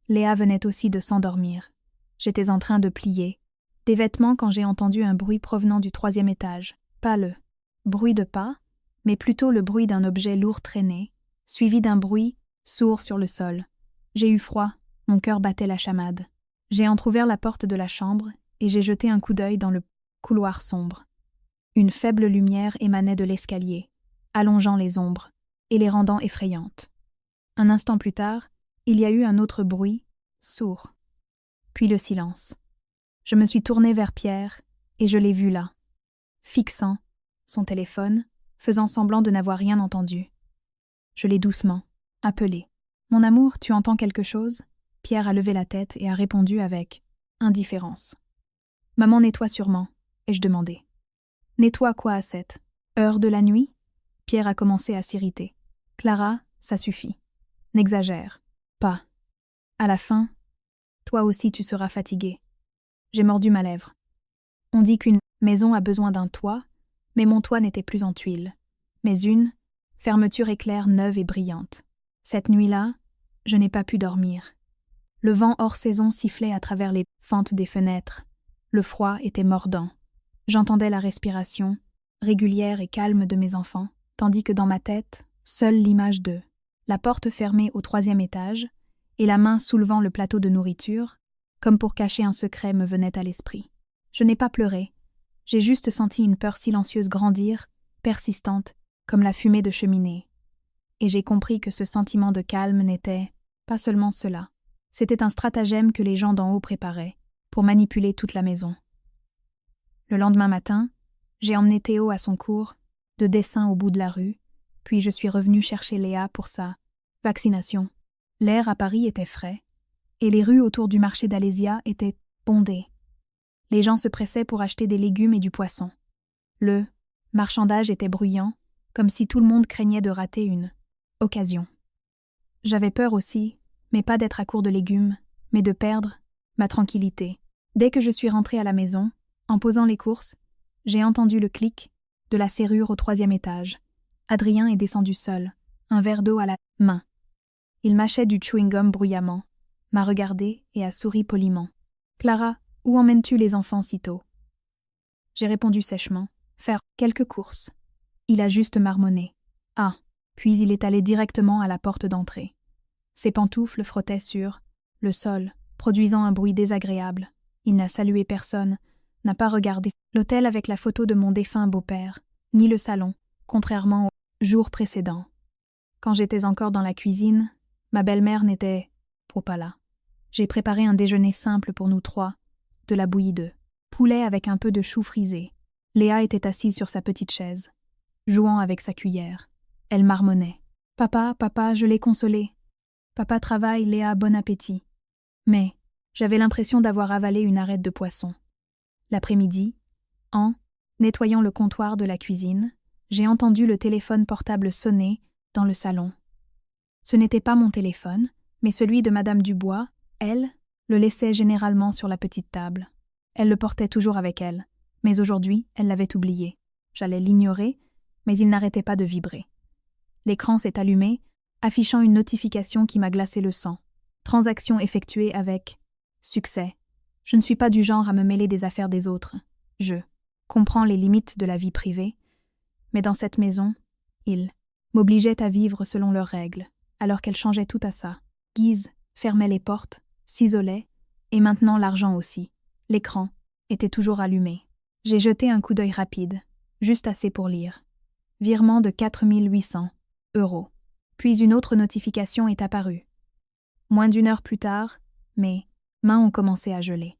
S1: Léa venait aussi de s'endormir. J'étais en train de plier des vêtements quand j'ai entendu un bruit provenant du 3e étage. Pas le bruit de pas, mais plutôt le bruit d'un objet lourd traîné, suivi d'un bruit sourd sur le sol. J'ai eu froid, mon cœur battait la chamade. J'ai entrouvert la porte de la chambre et j'ai jeté un coup d'œil dans le couloir sombre. Une faible lumière émanait de l'escalier, allongeant les ombres et les rendant effrayantes. Un instant plus tard, il y a eu un autre bruit, sourd. Puis le silence. Je me suis tournée vers Pierre et je l'ai vu là, fixant son téléphone, faisant semblant de n'avoir rien entendu. Je l'ai doucement appelé. « Mon amour, tu entends quelque chose ?» Pierre a levé la tête et a répondu avec indifférence. « Maman nettoie sûrement, » ai-je demandé. « Nettoie quoi à cette heure de la nuit ?» Pierre a commencé à s'irriter. « Clara, ça suffit. N'exagère pas. À la fin, toi aussi tu seras fatiguée. » J'ai mordu ma lèvre. On dit qu'une Maison a besoin d'un toit, mais mon toit n'était plus en tuiles. Mais une fermeture éclair neuve et brillante. Cette nuit-là, je n'ai pas pu dormir. Le vent hors saison sifflait à travers les fentes des fenêtres. Le froid était mordant. J'entendais la respiration, régulière et calme de mes enfants, tandis que dans ma tête, seule l'image d'eux. La porte fermée au 3e étage, et la main soulevant le plateau de nourriture, comme pour cacher un secret, me venait à l'esprit. Je n'ai pas pleuré. J'ai juste senti une peur silencieuse grandir, persistante, comme la fumée de cheminée. Et j'ai compris que ce sentiment de calme n'était pas seulement cela. C'était un stratagème que les gens d'en haut préparaient pour manipuler toute la maison. Le lendemain matin, j'ai emmené Théo à son cours de dessin au bout de la rue, puis je suis revenue chercher Léa pour sa vaccination. L'air à Paris était frais, et les rues autour du marché d'Alésia étaient bondées. Les gens se pressaient pour acheter des légumes et du poisson. Le marchandage était bruyant, comme si tout le monde craignait de rater une occasion. J'avais peur aussi, mais pas d'être à court de légumes, mais de perdre ma tranquillité. Dès que je suis rentrée à la maison, en posant les courses, j'ai entendu le clic de la serrure au 3e étage. Adrien est descendu seul, un verre d'eau à la main. Il mâchait du chewing-gum bruyamment, m'a regardé et a souri poliment. « Clara, où emmènes-tu les enfants si tôt ?» J'ai répondu sèchement. « Faire quelques courses. » Il a juste marmonné. « Ah !» Puis il est allé directement à la porte d'entrée. Ses pantoufles frottaient sur le sol, produisant un bruit désagréable. Il n'a salué personne, n'a pas regardé l'hôtel avec la photo de mon défunt beau-père, ni le salon, contrairement au jour précédent. Quand j'étais encore dans la cuisine, ma belle-mère n'était pas là. J'ai préparé un déjeuner simple pour nous 3, de la bouillie d'œufs, poulet avec un peu de chou frisé. Léa était assise sur sa petite chaise, jouant avec sa cuillère. Elle marmonnait. « Papa, papa, je l'ai consolé. Papa travaille, Léa, bon appétit. » Mais j'avais l'impression d'avoir avalé une arête de poisson. L'après-midi, en nettoyant le comptoir de la cuisine, j'ai entendu le téléphone portable sonner dans le salon. Ce n'était pas mon téléphone, mais celui de Madame Dubois. Elle le laissait généralement sur la petite table. Elle le portait toujours avec elle, mais aujourd'hui, elle l'avait oublié. J'allais l'ignorer, mais il n'arrêtait pas de vibrer. L'écran s'est allumé, affichant une notification qui m'a glacé le sang. Transaction effectuée avec succès. Je ne suis pas du genre à me mêler des affaires des autres. Je comprends les limites de la vie privée, mais dans cette maison, ils m'obligeaient à vivre selon leurs règles, alors qu'elles changeaient tout à ça. Guise fermait les portes, s'isolait, et maintenant l'argent aussi. L'écran était toujours allumé. J'ai jeté un coup d'œil rapide, juste assez pour lire. Virement de 4 800 €. Puis une autre notification est apparue. Moins d'1 heure plus tard, mes mains ont commencé à geler.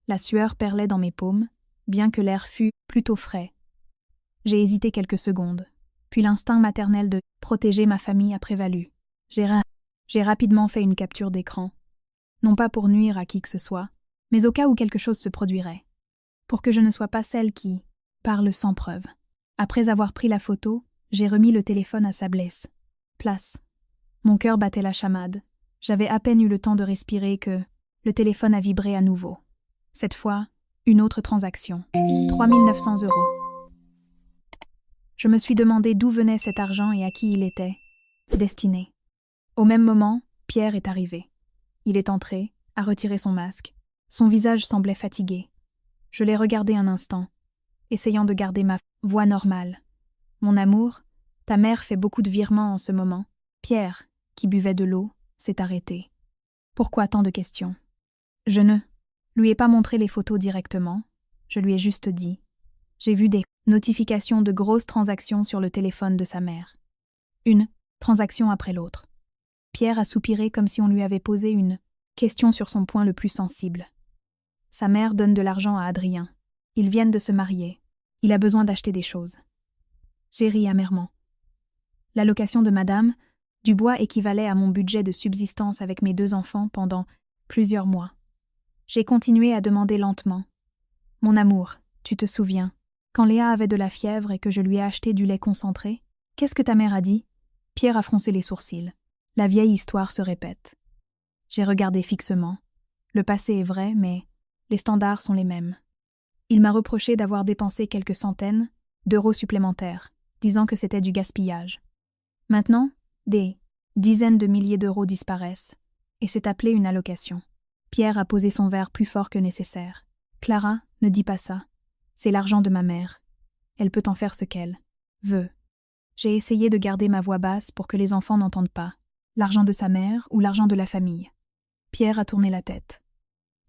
S1: La sueur perlait dans mes paumes, bien que l'air fût plutôt frais. J'ai hésité quelques secondes, puis l'instinct maternel de protéger ma famille a prévalu. J'ai rapidement fait une capture d'écran, non pas pour nuire à qui que ce soit, mais au cas où quelque chose se produirait, pour que je ne sois pas celle qui parle sans preuve. Après avoir pris la photo, j'ai remis le téléphone à sa place. Mon cœur battait la chamade. J'avais à peine eu le temps de respirer que le téléphone a vibré à nouveau. Cette fois, une autre transaction. 3 900 €. Je me suis demandé d'où venait cet argent et à qui il était destiné. Au même moment, Pierre est arrivé. Il est entré, a retiré son masque. Son visage semblait fatigué. Je l'ai regardé un instant, essayant de garder ma voix normale. « Mon amour, ta mère fait beaucoup de virements en ce moment. » Pierre, qui buvait de l'eau, s'est arrêté. Pourquoi tant de questions? Je ne lui ai pas montré les photos directement. Je lui ai juste dit. J'ai vu des notifications de grosses transactions sur le téléphone de sa mère. Une transaction après l'autre. Pierre a soupiré comme si on lui avait posé une question sur son point le plus sensible. Sa mère donne de l'argent à Adrien. Ils viennent de se marier. Il a besoin d'acheter des choses. J'ai ri amèrement. L'allocation de Madame Dubois équivalait à mon budget de subsistance avec mes 2 enfants pendant plusieurs mois. J'ai continué à demander lentement. « Mon amour, tu te souviens, quand Léa avait de la fièvre et que je lui ai acheté du lait concentré, qu'est-ce que ta mère a dit ?» Pierre a froncé les sourcils. La vieille histoire se répète. J'ai regardé fixement. Le passé est vrai, mais les standards sont les mêmes. Il m'a reproché d'avoir dépensé quelques centaines d'euros supplémentaires, disant que c'était du gaspillage. Maintenant, des dizaines de milliers d'euros disparaissent, et c'est appelé une allocation. Pierre a posé son verre plus fort que nécessaire. Clara, ne dis pas ça. C'est l'argent de ma mère. Elle peut en faire ce qu'elle veut. J'ai essayé de garder ma voix basse pour que les enfants n'entendent pas. L'argent de sa mère ou l'argent de la famille. Pierre a tourné la tête.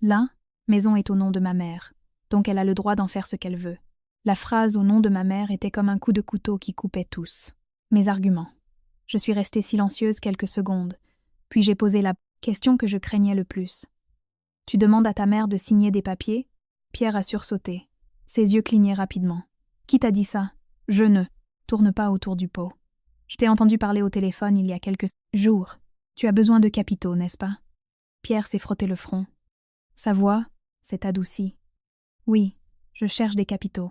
S1: La maison est au nom de ma mère, donc elle a le droit d'en faire ce qu'elle veut. La phrase au nom de ma mère était comme un coup de couteau qui coupait tous. Mes arguments. Je suis restée silencieuse quelques secondes, puis j'ai posé la question que je craignais le plus. Tu demandes à ta mère de signer des papiers? Pierre a sursauté. Ses yeux clignaient rapidement. Qui t'a dit ça? Je ne tourne pas autour du pot. Je t'ai entendu parler au téléphone il y a quelques jours. Tu as besoin de capitaux, n'est-ce pas? Pierre s'est frotté le front. Sa voix s'est adoucie. Oui, je cherche des capitaux.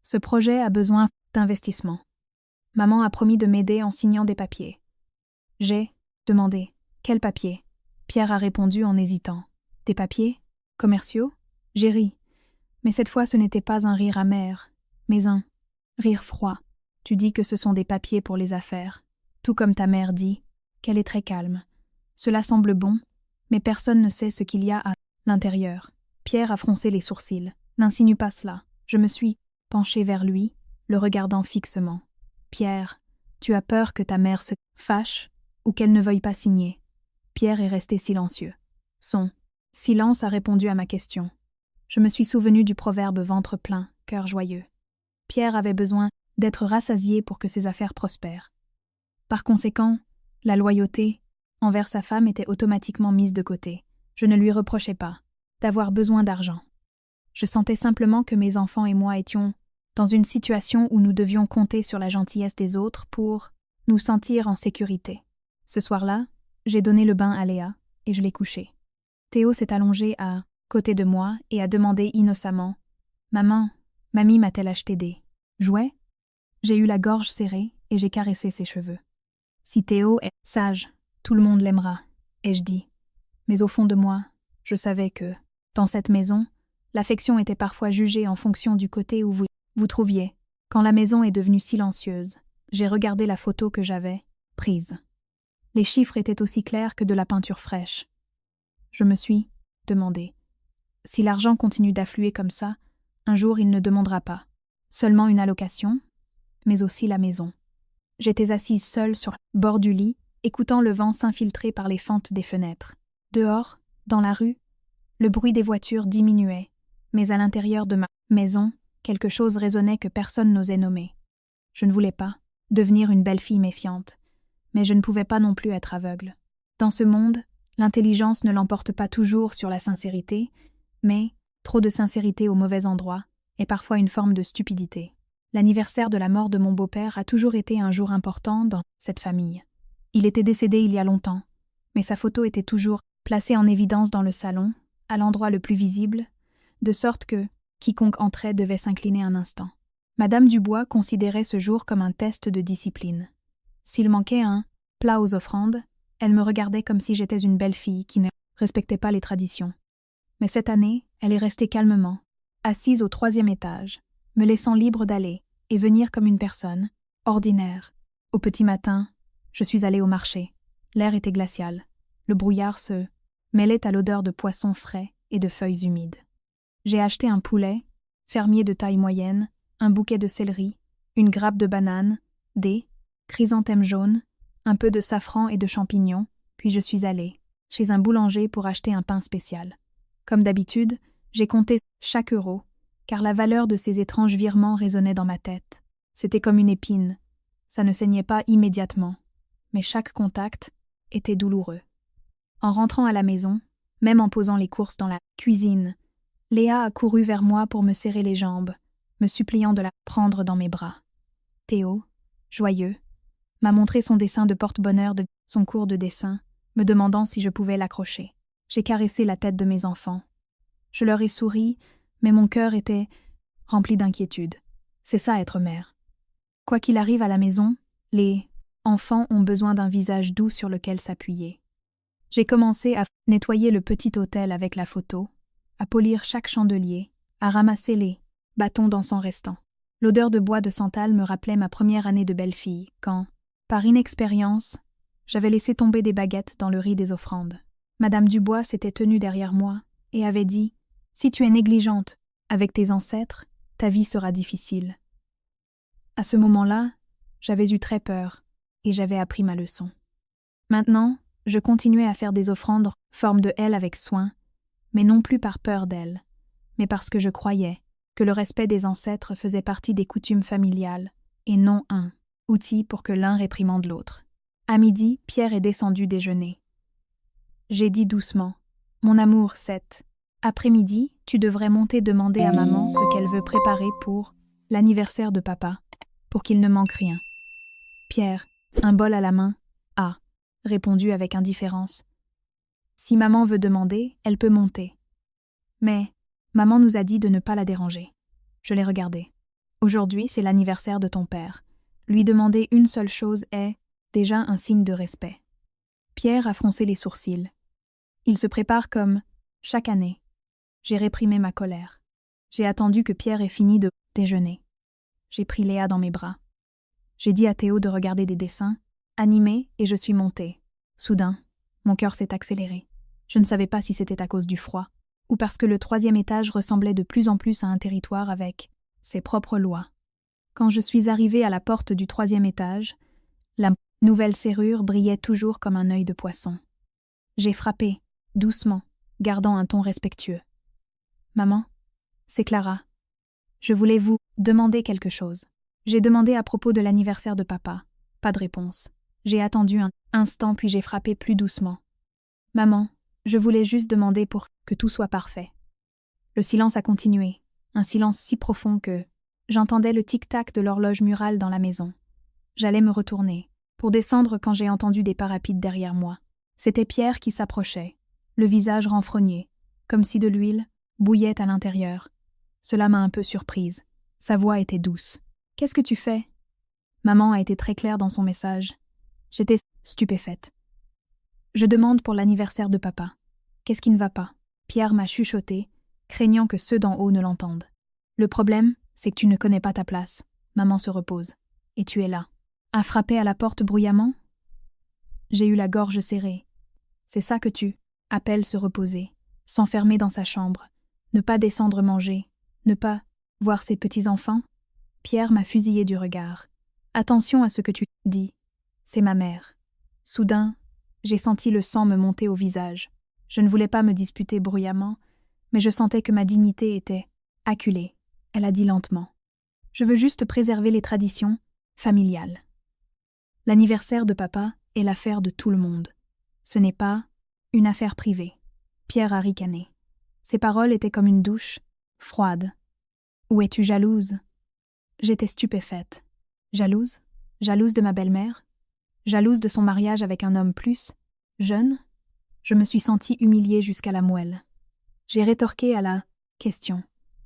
S1: Ce projet a besoin d'investissement. Maman a promis de m'aider en signant des papiers. J'ai demandé. Quels papiers? Pierre a répondu en hésitant. Des papiers? Commerciaux? J'ai ri. Mais cette fois ce n'était pas un rire amer, mais un rire froid. Tu dis que ce sont des papiers pour les affaires. Tout comme ta mère dit, qu'elle est très calme. Cela semble bon, mais personne ne sait ce qu'il y a à l'intérieur. Pierre a froncé les sourcils. N'insinue pas cela. Je me suis penchée vers lui, le regardant fixement. Pierre, tu as peur que ta mère se fâche ou qu'elle ne veuille pas signer. Pierre est resté silencieux. Son silence a répondu à ma question. Je me suis souvenu du proverbe ventre plein, cœur joyeux. Pierre avait besoin d'être rassasié pour que ses affaires prospèrent. Par conséquent, la loyauté envers sa femme était automatiquement mise de côté. Je ne lui reprochais pas d'avoir besoin d'argent. Je sentais simplement que mes enfants et moi étions dans une situation où nous devions compter sur la gentillesse des autres pour nous sentir en sécurité. Ce soir-là, j'ai donné le bain à Léa et je l'ai couchée. Théo s'est allongé à côté de moi et a demandé innocemment « Maman, mamie m'a-t-elle acheté des jouets ?» J'ai eu la gorge serrée et j'ai caressé ses cheveux. « Si Théo est sage, tout le monde l'aimera, » ai-je dit. Mais au fond de moi, je savais que, dans cette maison, l'affection était parfois jugée en fonction du côté où vous trouviez. Quand la maison est devenue silencieuse, j'ai regardé la photo que j'avais prise. Les chiffres étaient aussi clairs que de la peinture fraîche. Je me suis demandé, si l'argent continue d'affluer comme ça, un jour il ne demandera pas seulement une allocation, mais aussi la maison. J'étais assise seule sur le bord du lit, écoutant le vent s'infiltrer par les fentes des fenêtres. Dehors, dans la rue, le bruit des voitures diminuait, mais à l'intérieur de ma maison, quelque chose résonnait que personne n'osait nommer. Je ne voulais pas devenir une belle fille méfiante, mais je ne pouvais pas non plus être aveugle. Dans ce monde, l'intelligence ne l'emporte pas toujours sur la sincérité, mais trop de sincérité au mauvais endroit est parfois une forme de stupidité. L'anniversaire de la mort de mon beau-père a toujours été un jour important dans cette famille. Il était décédé il y a longtemps, mais sa photo était toujours placée en évidence dans le salon, à l'endroit le plus visible, de sorte que quiconque entrait devait s'incliner un instant. Madame Dubois considérait ce jour comme un test de discipline. S'il manquait un plat aux offrandes, elle me regardait comme si j'étais une belle fille qui ne respectait pas les traditions. Mais cette année, elle est restée calmement, assise au 3e étage, me laissant libre d'aller et venir comme une personne ordinaire. Au petit matin, je suis allée au marché. L'air était glacial. Le brouillard se mêlait à l'odeur de poissons frais et de feuilles humides. J'ai acheté un poulet, fermier de taille moyenne, un bouquet de céleri, une grappe de bananes, des chrysanthèmes jaunes, un peu de safran et de champignons, puis je suis allée chez un boulanger pour acheter un pain spécial. Comme d'habitude, j'ai compté chaque euro, car la valeur de ces étranges virements résonnait dans ma tête. C'était comme une épine. Ça ne saignait pas immédiatement, mais chaque contact était douloureux. En rentrant à la maison, même en posant les courses dans la cuisine, Léa a couru vers moi pour me serrer les jambes, me suppliant de la prendre dans mes bras. Théo, joyeux, m'a montré son dessin de porte-bonheur de son cours de dessin, me demandant si je pouvais l'accrocher. J'ai caressé la tête de mes enfants. Je leur ai souri, mais mon cœur était rempli d'inquiétude. C'est ça être mère. Quoi qu'il arrive à la maison, les enfants ont besoin d'un visage doux sur lequel s'appuyer. J'ai commencé à nettoyer le petit autel avec la photo, à polir chaque chandelier, à ramasser les bâtons d'encens restants. L'odeur de bois de santal me rappelait ma première année de belle-fille, quand, par inexpérience, j'avais laissé tomber des baguettes dans le riz des offrandes. Madame Dubois s'était tenue derrière moi et avait dit « Si tu es négligente avec tes ancêtres, ta vie sera difficile. » À ce moment-là, j'avais eu très peur et j'avais appris ma leçon. Maintenant, je continuais à faire des offrandes forme de L avec soin, mais non plus par peur d'elle, mais parce que je croyais que le respect des ancêtres faisait partie des coutumes familiales et non un outil pour que l'un réprimande l'autre. À midi, Pierre est descendu déjeuner. J'ai dit doucement « Mon amour, Seth, après-midi, tu devrais monter demander à maman ce qu'elle veut préparer pour l'anniversaire de papa, pour qu'il ne manque rien. » Pierre, un bol à la main, a répondu avec indifférence. « Si maman veut demander, elle peut monter. » Mais maman nous a dit de ne pas la déranger. Je l'ai regardé. Aujourd'hui, c'est l'anniversaire de ton père. Lui demander une seule chose est déjà un signe de respect. Pierre a froncé les sourcils. Il se prépare comme chaque année. J'ai réprimé ma colère. J'ai attendu que Pierre ait fini de déjeuner. J'ai pris Léa dans mes bras. J'ai dit à Théo de regarder des dessins, animés, et je suis montée. Soudain, mon cœur s'est accéléré. Je ne savais pas si c'était à cause du froid, ou parce que le 3e étage ressemblait de plus en plus à un territoire avec ses propres lois. Quand je suis arrivée à la porte du 3e étage, la nouvelle serrure brillait toujours comme un œil de poisson. J'ai frappé, doucement, gardant un ton respectueux. « Maman, c'est Clara. Je voulais vous demander quelque chose. » J'ai demandé à propos de l'anniversaire de papa. Pas de réponse. J'ai attendu un instant puis j'ai frappé plus doucement. « Maman, je voulais juste demander pour que tout soit parfait. » Le silence a continué, un silence si profond que j'entendais le tic-tac de l'horloge murale dans la maison. J'allais me retourner, pour descendre quand j'ai entendu des pas rapides derrière moi. C'était Pierre qui s'approchait, le visage renfrogné, comme si de l'huile bouillait à l'intérieur. Cela m'a un peu surprise. Sa voix était douce. « Qu'est-ce que tu fais ?» Maman a été très claire dans son message. J'étais stupéfaite. « Je demande pour l'anniversaire de papa. Qu'est-ce qui ne va pas ?» Pierre m'a chuchoté, craignant que ceux d'en haut ne l'entendent. « Le problème, c'est que tu ne connais pas ta place. Maman se repose. Et tu es là. » A frappé à la porte bruyamment ? J'ai eu la gorge serrée. C'est ça que tu appelles se reposer, s'enfermer dans sa chambre, ne pas descendre manger, ne pas voir ses petits-enfants ? Pierre m'a fusillé du regard. Attention à ce que tu dis. C'est ma mère. Soudain, j'ai senti le sang me monter au visage. Je ne voulais pas me disputer bruyamment, mais je sentais que ma dignité était acculée. Elle a dit lentement. Je veux juste préserver les traditions familiales. L'anniversaire de papa est l'affaire de tout le monde. Ce n'est pas une affaire privée. Pierre a ricané. Ses paroles étaient comme une douche, froide. Ou es-tu jalouse ? J'étais stupéfaite. Jalouse ? Jalouse de ma belle-mère ? Jalouse de son mariage avec un homme plus jeune ? Je me suis sentie humiliée jusqu'à la moelle. J'ai rétorqué à la question.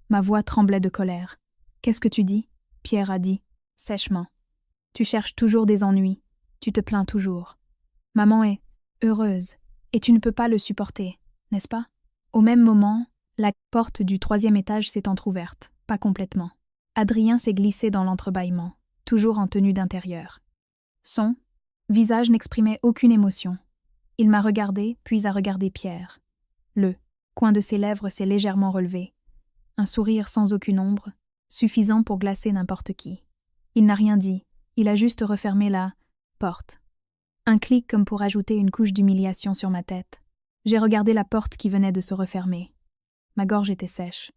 S1: Ma voix tremblait de colère. « Qu'est-ce que tu dis ?» Pierre a dit, sèchement. « Tu cherches toujours des ennuis. Tu te plains toujours. Maman est heureuse, et tu ne peux pas le supporter, n'est-ce pas ?» Au même moment, la porte du 3e étage s'est entr'ouverte, pas complètement. Adrien s'est glissé dans l'entrebâillement, toujours en tenue d'intérieur. Son visage n'exprimait aucune émotion. Il m'a regardé, puis a regardé Pierre. Le coin de ses lèvres s'est légèrement relevé. Un sourire sans aucune ombre, suffisant pour glacer n'importe qui. Il n'a rien dit, il a juste refermé la porte. Un clic comme pour ajouter une couche d'humiliation sur ma tête. J'ai regardé la porte qui venait de se refermer. Ma gorge était sèche.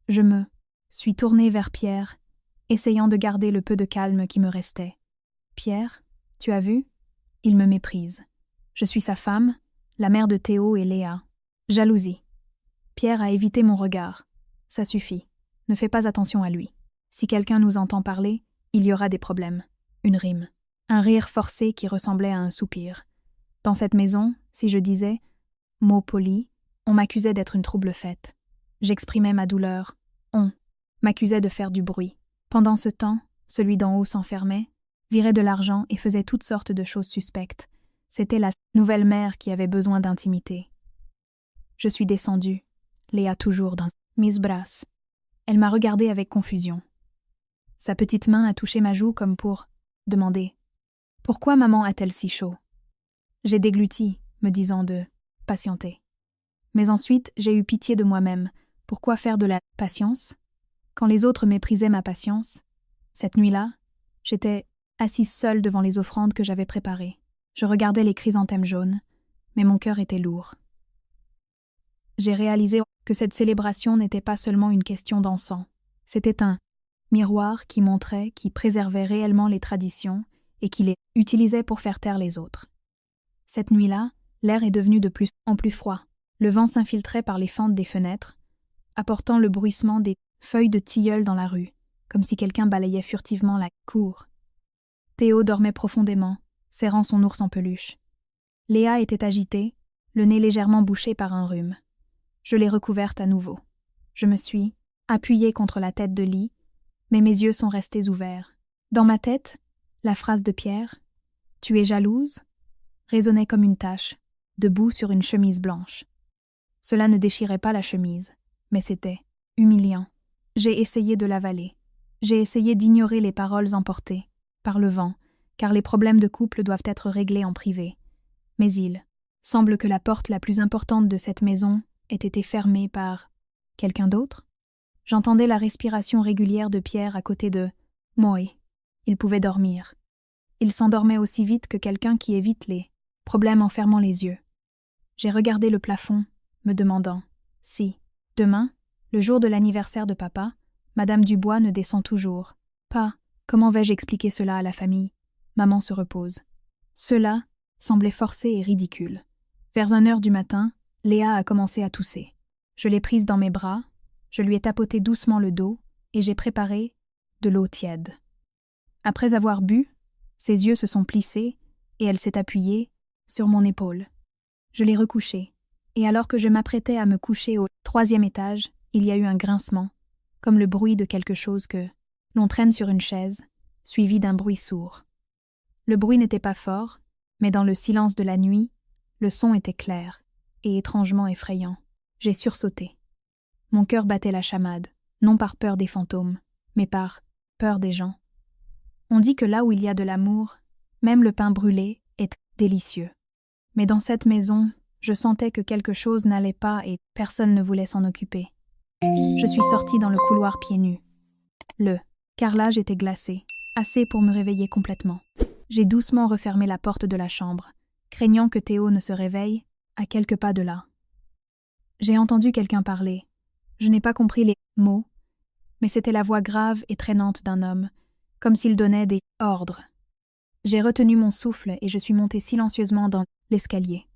S1: Je me suis tournée vers Pierre, essayant de garder le peu de calme qui me restait. « Pierre, tu as vu ? Il me méprise. Je suis sa femme, la mère de Théo et Léa. Jalousie. » Pierre a évité mon regard. « Ça suffit. Ne fais pas attention à lui. Si quelqu'un nous entend parler, il y aura des problèmes. » Une rime. Un rire forcé qui ressemblait à un soupir. Dans cette maison, si je disais « mot poli », on m'accusait d'être une trouble-fête. J'exprimais ma douleur. On m'accusait de faire du bruit. Pendant ce temps, celui d'en haut s'enfermait, virait de l'argent et faisait toutes sortes de choses suspectes. C'était la nouvelle mère qui avait besoin d'intimité. Je suis descendue, Léa toujours dans mes bras. Elle m'a regardée avec confusion. Sa petite main a touché ma joue comme pour demander « Pourquoi maman a-t-elle si chaud ?» J'ai dégluti, me disant de patienter. Mais ensuite, j'ai eu pitié de moi-même. Pourquoi faire de la patience? Quand les autres méprisaient ma patience, cette nuit-là, j'étais assise seule devant les offrandes que j'avais préparées. Je regardais les chrysanthèmes jaunes, mais mon cœur était lourd. J'ai réalisé que cette célébration n'était pas seulement une question d'encens. C'était un miroir qui montrait, qui préservait réellement les traditions et qui les utilisait pour faire taire les autres. Cette nuit-là, l'air est devenu de plus en plus froid. Le vent s'infiltrait par les fentes des fenêtres, apportant le bruissement des feuilles de tilleul dans la rue, comme si quelqu'un balayait furtivement la cour. Théo dormait profondément, serrant son ours en peluche. Léa était agitée, le nez légèrement bouché par un rhume. Je l'ai recouverte à nouveau. Je me suis appuyée contre la tête de lit, mais mes yeux sont restés ouverts. Dans ma tête, la phrase de Pierre « Tu es jalouse ?» résonnait comme une tache, debout sur une chemise blanche. Cela ne déchirait pas la chemise, mais c'était humiliant. J'ai essayé de l'avaler. J'ai essayé d'ignorer les paroles emportées par le vent, car les problèmes de couple doivent être réglés en privé. Mais il semble que la porte la plus importante de cette maison ait été fermée par quelqu'un d'autre. J'entendais la respiration régulière de Pierre à côté de moi. Il pouvait dormir. Il s'endormait aussi vite que quelqu'un qui évite les problèmes en fermant les yeux. J'ai regardé le plafond, me demandant si, demain, le jour de l'anniversaire de papa, Madame Dubois ne descend toujours pas. Comment vais-je expliquer cela à la famille? Maman se repose. Cela semblait forcé et ridicule. Vers 1h du matin, Léa a commencé à tousser. Je l'ai prise dans mes bras, je lui ai tapoté doucement le dos et j'ai préparé de l'eau tiède. Après avoir bu, ses yeux se sont plissés et elle s'est appuyée sur mon épaule. Je l'ai recouchée, et alors que je m'apprêtais à me coucher au 3e étage, il y a eu un grincement, comme le bruit de quelque chose que l'on traîne sur une chaise, suivi d'un bruit sourd. Le bruit n'était pas fort, mais dans le silence de la nuit, le son était clair et étrangement effrayant. J'ai sursauté. Mon cœur battait la chamade, non par peur des fantômes, mais par peur des gens. On dit que là où il y a de l'amour, même le pain brûlé est délicieux. Mais dans cette maison, je sentais que quelque chose n'allait pas et personne ne voulait s'en occuper. Je suis sortie dans le couloir pieds nus. Le carrelage était glacé, assez pour me réveiller complètement. J'ai doucement refermé la porte de la chambre, craignant que Théo ne se réveille, à quelques pas de là. J'ai entendu quelqu'un parler. Je n'ai pas compris les mots, mais c'était la voix grave et traînante d'un homme, comme s'il donnait des ordres. J'ai retenu mon souffle et je suis montée silencieusement dans l'escalier.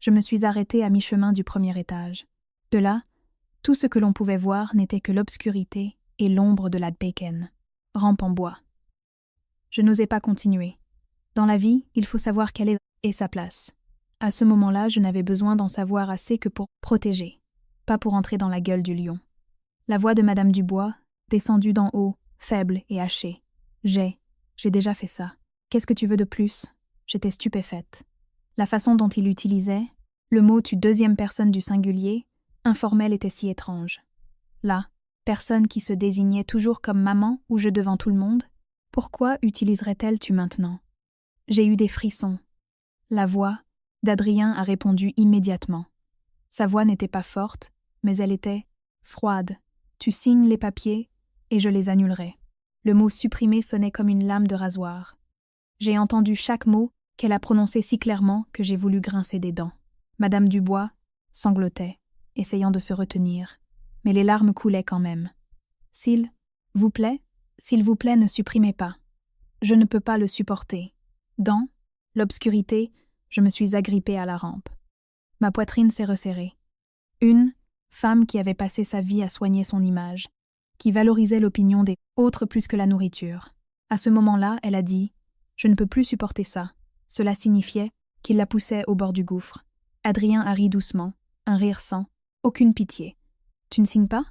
S1: Je me suis arrêtée à mi-chemin du 1er étage. De là, tout ce que l'on pouvait voir n'était que l'obscurité et l'ombre de la bacon, rampe en bois. Je n'osais pas continuer. Dans la vie, il faut savoir quelle est sa place. À ce moment-là, je n'avais besoin d'en savoir assez que pour protéger, pas pour entrer dans la gueule du lion. La voix de Madame Dubois, descendue d'en haut, faible et hachée. J'ai déjà fait ça. Qu'est-ce que tu veux de plus? J'étais stupéfaite. La façon dont il utilisait, le mot tu 2e personne du singulier, informel était si étrange. Là, personne qui se désignait toujours comme maman ou je devant tout le monde, pourquoi utiliserait-elle tu maintenant? J'ai eu des frissons. La voix d'Adrien a répondu immédiatement. Sa voix n'était pas forte, mais elle était froide. Tu signes les papiers et je les annulerai. Le mot supprimé sonnait comme une lame de rasoir. J'ai entendu chaque mot qu'elle a prononcé si clairement que j'ai voulu grincer des dents. Madame Dubois sanglotait, essayant de se retenir, mais les larmes coulaient quand même. S'il vous plaît, ne supprimez pas. Je ne peux pas le supporter. Dans l'obscurité, je me suis agrippée à la rampe. Ma poitrine s'est resserrée. Une femme qui avait passé sa vie à soigner son image, qui valorisait l'opinion des autres plus que la nourriture. À ce moment-là, elle a dit « Je ne peux plus supporter ça ». Cela signifiait qu'il la poussait au bord du gouffre. Adrien a ri doucement, un rire sans aucune pitié. « Tu ne signes pas?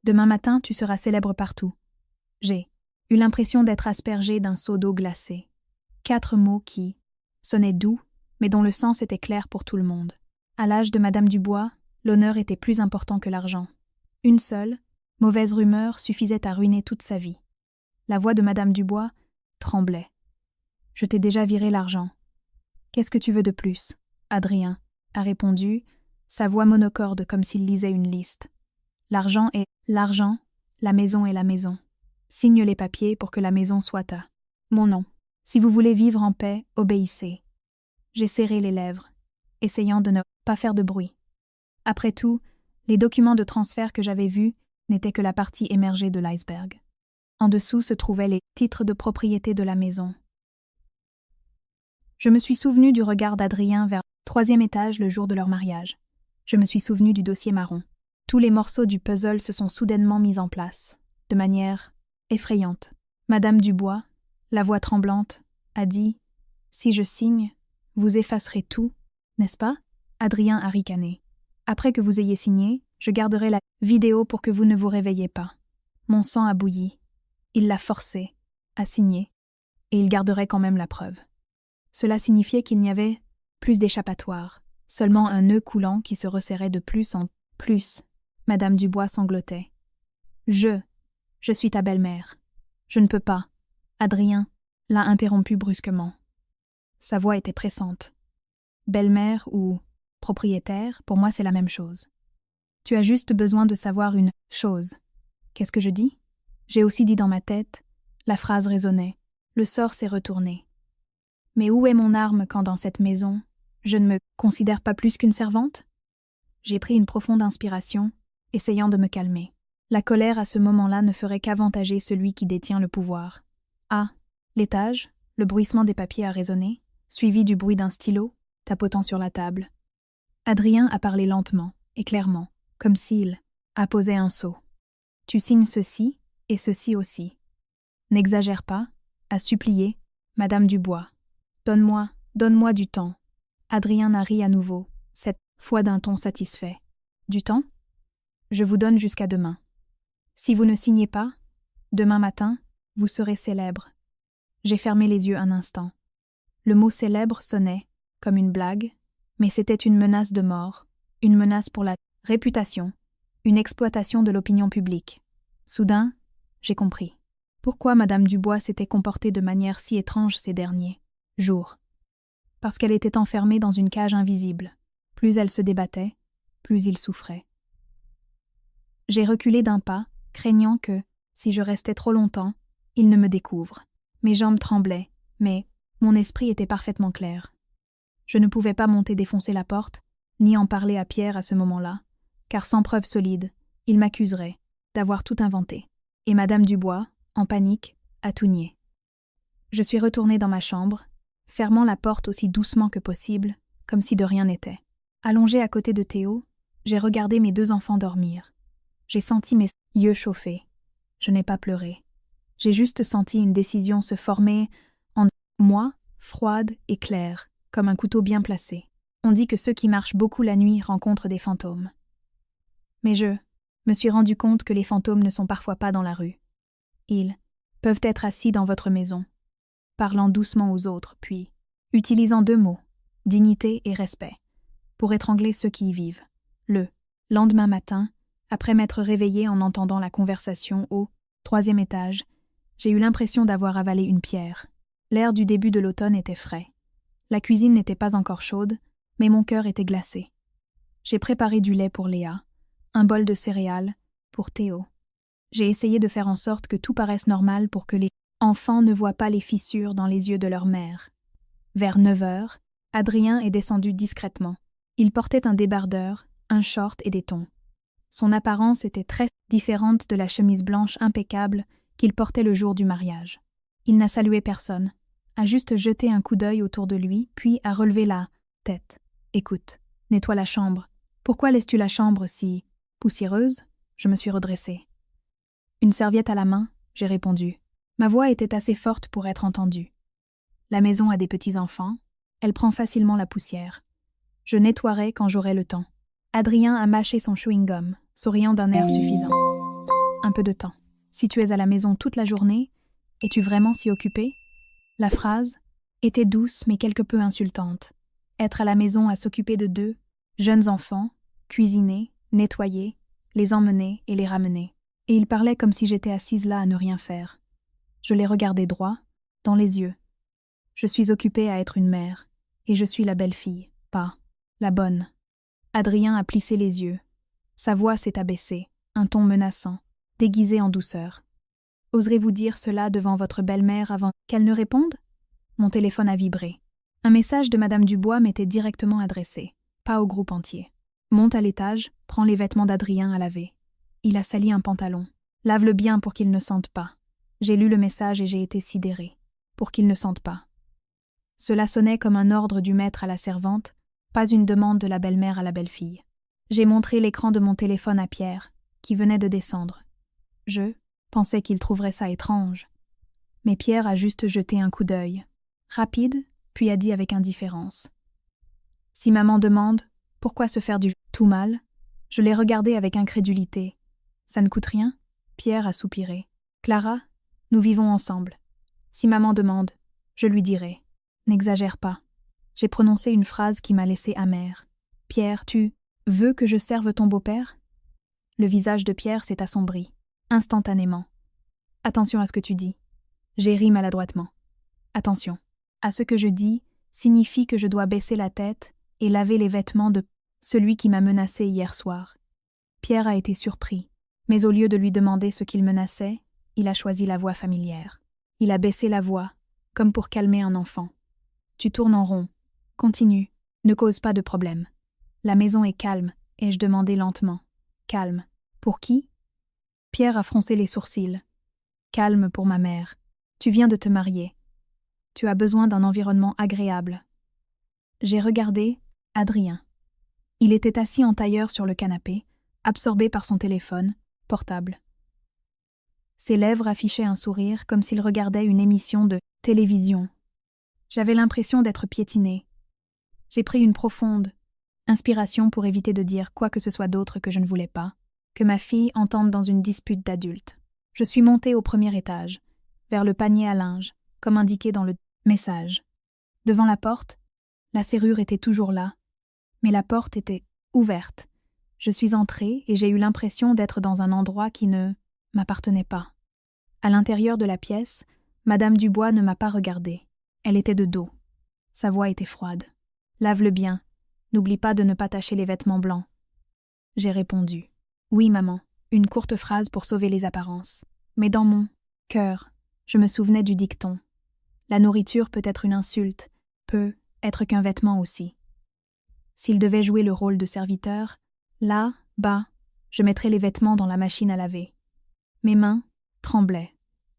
S1: Demain matin, tu seras célèbre partout. » J'ai eu l'impression d'être aspergée d'un seau d'eau glacée. 4 mots qui sonnaient doux, mais dont le sens était clair pour tout le monde. À l'âge de Madame Dubois, l'honneur était plus important que l'argent. Une seule, Mauvaise rumeur suffisait à ruiner toute sa vie. La voix de Madame Dubois tremblait. « Je t'ai déjà viré l'argent. »« Qu'est-ce que tu veux de plus ?» Adrien a répondu, sa voix monocorde comme s'il lisait une liste. « L'argent est l'argent, la maison est la maison. Signe les papiers pour que la maison soit à mon nom. Si vous voulez vivre en paix, obéissez. » J'ai serré les lèvres, essayant de ne pas faire de bruit. Après tout, les documents de transfert que j'avais vus n'étaient que la partie émergée de l'iceberg. En dessous se trouvaient les titres de propriété de la maison. Je me suis souvenu du regard d'Adrien vers le 3e étage le jour de leur mariage. Je me suis souvenu du dossier marron. Tous les morceaux du puzzle se sont soudainement mis en place, de manière effrayante. Madame Dubois, la voix tremblante, a dit « Si je signe, vous effacerez tout, n'est-ce pas ?» Adrien a ricané. « Après que vous ayez signé, je garderai la vidéo pour que vous ne vous réveillez pas. » Mon sang a bouilli. Il l'a forcé à signer, et il garderait quand même la preuve. Cela signifiait qu'il n'y avait plus d'échappatoire, seulement un nœud coulant qui se resserrait de plus en plus. Madame Dubois sanglotait. « Je suis ta belle-mère. Je ne peux pas. » Adrien l'a interrompu brusquement. Sa voix était pressante. « Belle-mère ou propriétaire, pour moi c'est la même chose. Tu as juste besoin de savoir une chose. » Qu'est-ce que je dis ? J'ai aussi dit dans ma tête. La phrase résonnait. Le sort s'est retourné. Mais où est mon arme quand dans cette maison, je ne me considère pas plus qu'une servante ? J'ai pris une profonde inspiration, essayant de me calmer. La colère à ce moment-là ne ferait qu'avantager celui qui détient le pouvoir. À l'étage, le bruissement des papiers a résonné, suivi du bruit d'un stylo, tapotant sur la table. Adrien a parlé lentement et clairement, comme s'il apposait un sceau. « Tu signes ceci et ceci aussi. N'exagère pas, » a supplié Madame Dubois. « Donne-moi du temps. » Adrien a ri à nouveau, cette fois d'un ton satisfait. « Du temps ? Je vous donne jusqu'à demain. Si vous ne signez pas, demain matin, vous serez célèbre. » J'ai fermé les yeux un instant. Le mot célèbre sonnait comme une blague, mais c'était une menace de mort, une menace pour la réputation, une exploitation de l'opinion publique. Soudain, j'ai compris. Pourquoi Madame Dubois s'était comportée de manière si étrange ces derniers jours. Parce qu'elle était enfermée dans une cage invisible. Plus elle se débattait, plus il souffrait. J'ai reculé d'un pas, craignant que, si je restais trop longtemps, il ne me découvre. Mes jambes tremblaient, mais mon esprit était parfaitement clair. Je ne pouvais pas monter défoncer la porte, ni en parler à Pierre à ce moment-là, car sans preuve solide, il m'accuserait d'avoir tout inventé. Et Madame Dubois, en panique, a tout nié. Je suis retournée dans ma chambre, fermant la porte aussi doucement que possible, comme si de rien n'était. Allongée à côté de Théo, j'ai regardé mes 2 enfants dormir. J'ai senti mes yeux chauffer. Je n'ai pas pleuré. J'ai juste senti une décision se former en moi, froide et claire, comme un couteau bien placé. On dit que ceux qui marchent beaucoup la nuit rencontrent des fantômes. Mais je me suis rendu compte que les fantômes ne sont parfois pas dans la rue. Ils peuvent être assis dans votre maison, parlant doucement aux autres, puis utilisant 2 mots, dignité et respect, pour étrangler ceux qui y vivent. Le lendemain matin, après m'être réveillée en entendant la conversation au 3e étage, j'ai eu l'impression d'avoir avalé une pierre. L'air du début de l'automne était frais. La cuisine n'était pas encore chaude, mais mon cœur était glacé. J'ai préparé du lait pour Léa, un bol de céréales pour Théo. J'ai essayé de faire en sorte que tout paraisse normal pour que les enfants ne voient pas les fissures dans les yeux de leur mère. Vers 9 heures, Adrien est descendu discrètement. Il portait un débardeur, un short et des thons. Son apparence était très différente de la chemise blanche impeccable qu'il portait le jour du mariage. Il n'a salué personne, a juste jeté un coup d'œil autour de lui, puis a relevé la tête. « Écoute, nettoie la chambre. Pourquoi laisses-tu la chambre si poussiéreuse ?» Je me suis redressée. Une serviette à la main, j'ai répondu. Ma voix était assez forte pour être entendue. La maison a des petits-enfants, elle prend facilement la poussière. Je nettoierai quand j'aurai le temps. Adrien a mâché son chewing-gum, souriant d'un air suffisant. Un peu de temps. Si tu es à la maison toute la journée, es-tu vraiment si occupé ? La phrase était douce mais quelque peu insultante. Être à la maison à s'occuper de 2 jeunes enfants, cuisiner, nettoyer, les emmener et les ramener. Et il parlait comme si j'étais assise là à ne rien faire. Je l'ai regardé droit, dans les yeux. Je suis occupée à être une mère, et je suis la belle-fille, pas la bonne. Adrien a plissé les yeux. Sa voix s'est abaissée, un ton menaçant, déguisé en douceur. Oserez-vous dire cela devant votre belle-mère avant qu'elle ne réponde? Mon téléphone a vibré. Un message de Madame Dubois m'était directement adressé, pas au groupe entier. Monte à l'étage, prends les vêtements d'Adrien à laver. Il a sali un pantalon. Lave-le bien pour qu'il ne sente pas. J'ai lu le message et j'ai été sidérée. Pour qu'il ne sente pas. Cela sonnait comme un ordre du maître à la servante, pas une demande de la belle-mère à la belle-fille. J'ai montré l'écran de mon téléphone à Pierre, qui venait de descendre. Je pensais qu'il trouverait ça étrange. Mais Pierre a juste jeté un coup d'œil, rapide, puis a dit avec indifférence. Si maman demande pourquoi se faire du tout mal, je l'ai regardé avec incrédulité. Ça ne coûte rien? Pierre a soupiré. Clara, nous vivons ensemble. Si maman demande, je lui dirai. N'exagère pas. J'ai prononcé une phrase qui m'a laissée amère. Pierre, tu veux que je serve ton beau-père? Le visage de Pierre s'est assombri, instantanément. Attention à ce que tu dis. J'ai ri maladroitement. Attention. À ce que je dis signifie que je dois baisser la tête et laver les vêtements de celui qui m'a menacé hier soir. Pierre a été surpris, mais au lieu de lui demander ce qu'il menaçait, il a choisi la voix familière. Il a baissé la voix, comme pour calmer un enfant. Tu tournes en rond. Continue. Ne cause pas de problème. La maison est calme, ai-je demandé lentement. Calme. Pour qui? Pierre a froncé les sourcils. Calme pour ma mère. Tu viens de te marier. Tu as besoin d'un environnement agréable. J'ai regardé Adrien. Il était assis en tailleur sur le canapé, absorbé par son téléphone, portable. Ses lèvres affichaient un sourire comme s'il regardait une émission de télévision. J'avais l'impression d'être piétinée. J'ai pris une profonde inspiration pour éviter de dire quoi que ce soit d'autre que je ne voulais pas, que ma fille entende dans une dispute d'adulte. Je suis montée au premier étage, vers le panier à linge, comme indiqué dans le message. Devant la porte, la serrure était toujours là, mais la porte était ouverte. Je suis entrée et j'ai eu l'impression d'être dans un endroit qui ne m'appartenait pas. À l'intérieur de la pièce, Madame Dubois ne m'a pas regardée. Elle était de dos. Sa voix était froide. « Lave-le bien. N'oublie pas de ne pas tacher les vêtements blancs. » J'ai répondu. « Oui, maman. » Une courte phrase pour sauver les apparences. Mais dans mon cœur, je me souvenais du dicton. La nourriture peut être une insulte, peut être qu'un vêtement aussi. S'il devait jouer le rôle de serviteur, là, bas, je mettrais les vêtements dans la machine à laver. Mes mains tremblaient.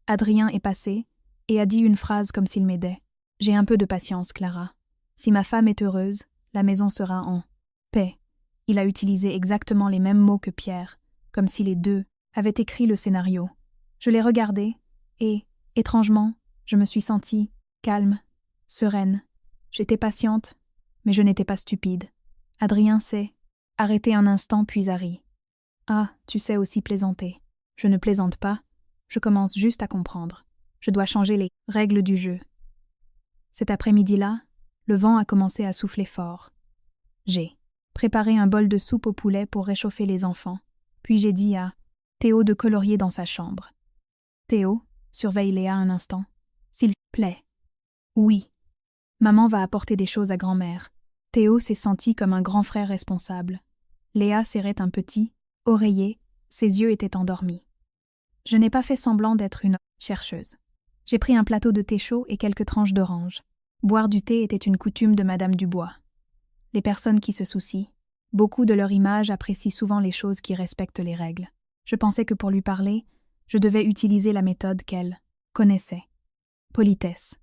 S1: Adrien est passé et a dit une phrase comme s'il m'aidait. « J'ai un peu de patience, Clara. Si ma femme est heureuse, la maison sera en paix. » Il a utilisé exactement les mêmes mots que Pierre, comme si les deux avaient écrit le scénario. Je l'ai regardé et, étrangement, je me suis sentie calme, sereine. J'étais patiente, mais je n'étais pas stupide. Adrien s'est arrêté un instant puis a ri. « Ah, tu sais aussi plaisanter. » Je ne plaisante pas, je commence juste à comprendre. Je dois changer les règles du jeu. Cet après-midi-là, le vent a commencé à souffler fort. J'ai préparé un bol de soupe au poulet pour réchauffer les enfants, puis j'ai dit à Théo de colorier dans sa chambre. Théo, surveille Léa un instant. S'il te plaît. Oui. Maman va apporter des choses à grand-mère. Théo s'est senti comme un grand frère responsable. Léa serrait un petit oreiller, ses yeux étaient endormis. Je n'ai pas fait semblant d'être une chercheuse. J'ai pris un plateau de thé chaud et quelques tranches d'orange. Boire du thé était une coutume de Madame Dubois. Les personnes qui se soucient, beaucoup de leur image apprécient souvent les choses qui respectent les règles. Je pensais que pour lui parler, je devais utiliser la méthode qu'elle connaissait. Politesse.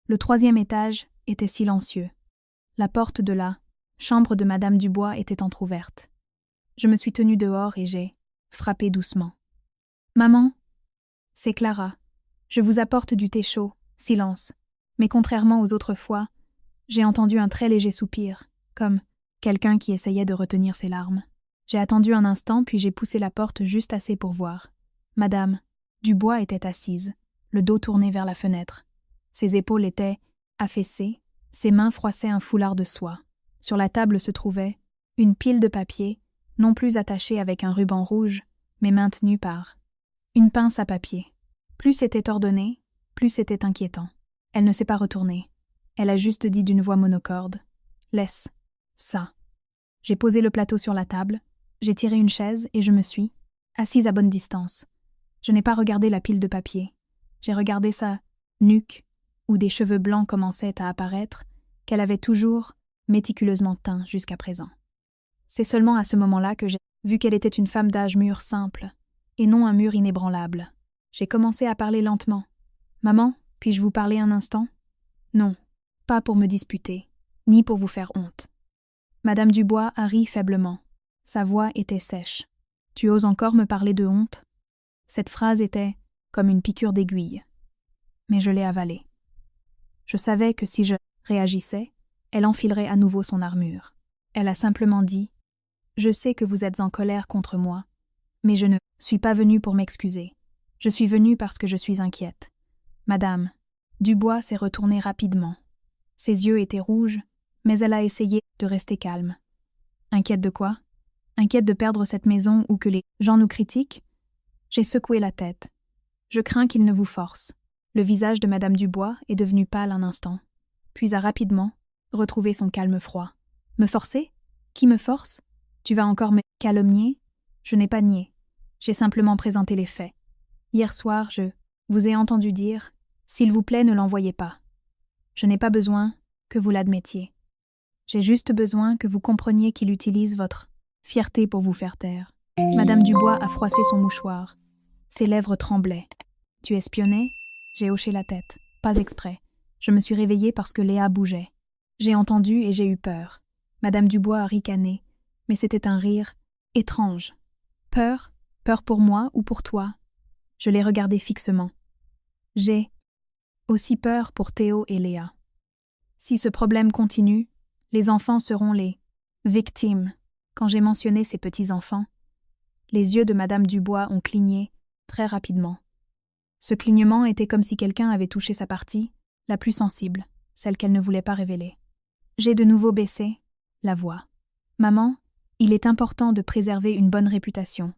S1: Le 3e étage était silencieux. La porte de la chambre de Madame Dubois était entr'ouverte. Je me suis tenue dehors et j'ai frappé doucement. « Maman, c'est Clara. Je vous apporte du thé chaud. Silence. » Mais contrairement aux autres fois, j'ai entendu un très léger soupir, comme quelqu'un qui essayait de retenir ses larmes. J'ai attendu un instant puis j'ai poussé la porte juste assez pour voir. Madame Dubois était assise, le dos tourné vers la fenêtre. Ses épaules étaient affaissées, ses mains froissaient un foulard de soie. Sur la table se trouvait une pile de papier, non plus attachée avec un ruban rouge, mais maintenue par Une pince à papier. Plus c'était ordonné, plus c'était inquiétant. Elle ne s'est pas retournée. Elle a juste dit d'une voix monocorde. « Laisse. Ça. » J'ai posé le plateau sur la table, j'ai tiré une chaise et je me suis assise à bonne distance. Je n'ai pas regardé la pile de papier. J'ai regardé sa nuque, où des cheveux blancs commençaient à apparaître, qu'elle avait toujours méticuleusement teints jusqu'à présent. C'est seulement à ce moment-là que j'ai vu qu'elle était une femme d'âge mûr simple, et non un mur inébranlable. J'ai commencé à parler lentement. « Maman, puis-je vous parler un instant ?»« Non, pas pour me disputer, ni pour vous faire honte. » Madame Dubois a ri faiblement. Sa voix était sèche. « Tu oses encore me parler de honte ?» Cette phrase était comme une piqûre d'aiguille. Mais je l'ai avalée. Je savais que si je réagissais, elle enfilerait à nouveau son armure. Elle a simplement dit « Je sais que vous êtes en colère contre moi, mais je ne suis pas venue pour m'excuser. Je suis venue parce que je suis inquiète. » Madame Dubois s'est retournée rapidement. Ses yeux étaient rouges, mais elle a essayé de rester calme. Inquiète de quoi? Inquiète de perdre cette maison ou que les gens nous critiquent? J'ai secoué la tête. Je crains qu'il ne vous force. Le visage de Madame Dubois est devenu pâle un instant, puis a rapidement retrouvé son calme froid. Me forcer? Qui me force? Tu vas encore me calomnier? Je n'ai pas nié. J'ai simplement présenté les faits. Hier soir, je vous ai entendu dire « S'il vous plaît, ne l'envoyez pas ». Je n'ai pas besoin que vous l'admettiez. J'ai juste besoin que vous compreniez qu'il utilise votre fierté pour vous faire taire. Madame Dubois a froissé son mouchoir. Ses lèvres tremblaient. « Tu espionnais ?» J'ai hoché la tête. Pas exprès. Je me suis réveillée parce que Léa bougeait. J'ai entendu et j'ai eu peur. Madame Dubois a ricané, mais c'était un rire étrange. Peur? Peur pour moi ou pour toi? Je l'ai regardée fixement. J'ai aussi peur pour Théo et Léa. Si ce problème continue, les enfants seront les victimes. Quand j'ai mentionné ces petits-enfants, les yeux de Madame Dubois ont cligné très rapidement. Ce clignement était comme si quelqu'un avait touché sa partie, la plus sensible, celle qu'elle ne voulait pas révéler. J'ai de nouveau baissé la voix. « Maman, il est important de préserver une bonne réputation.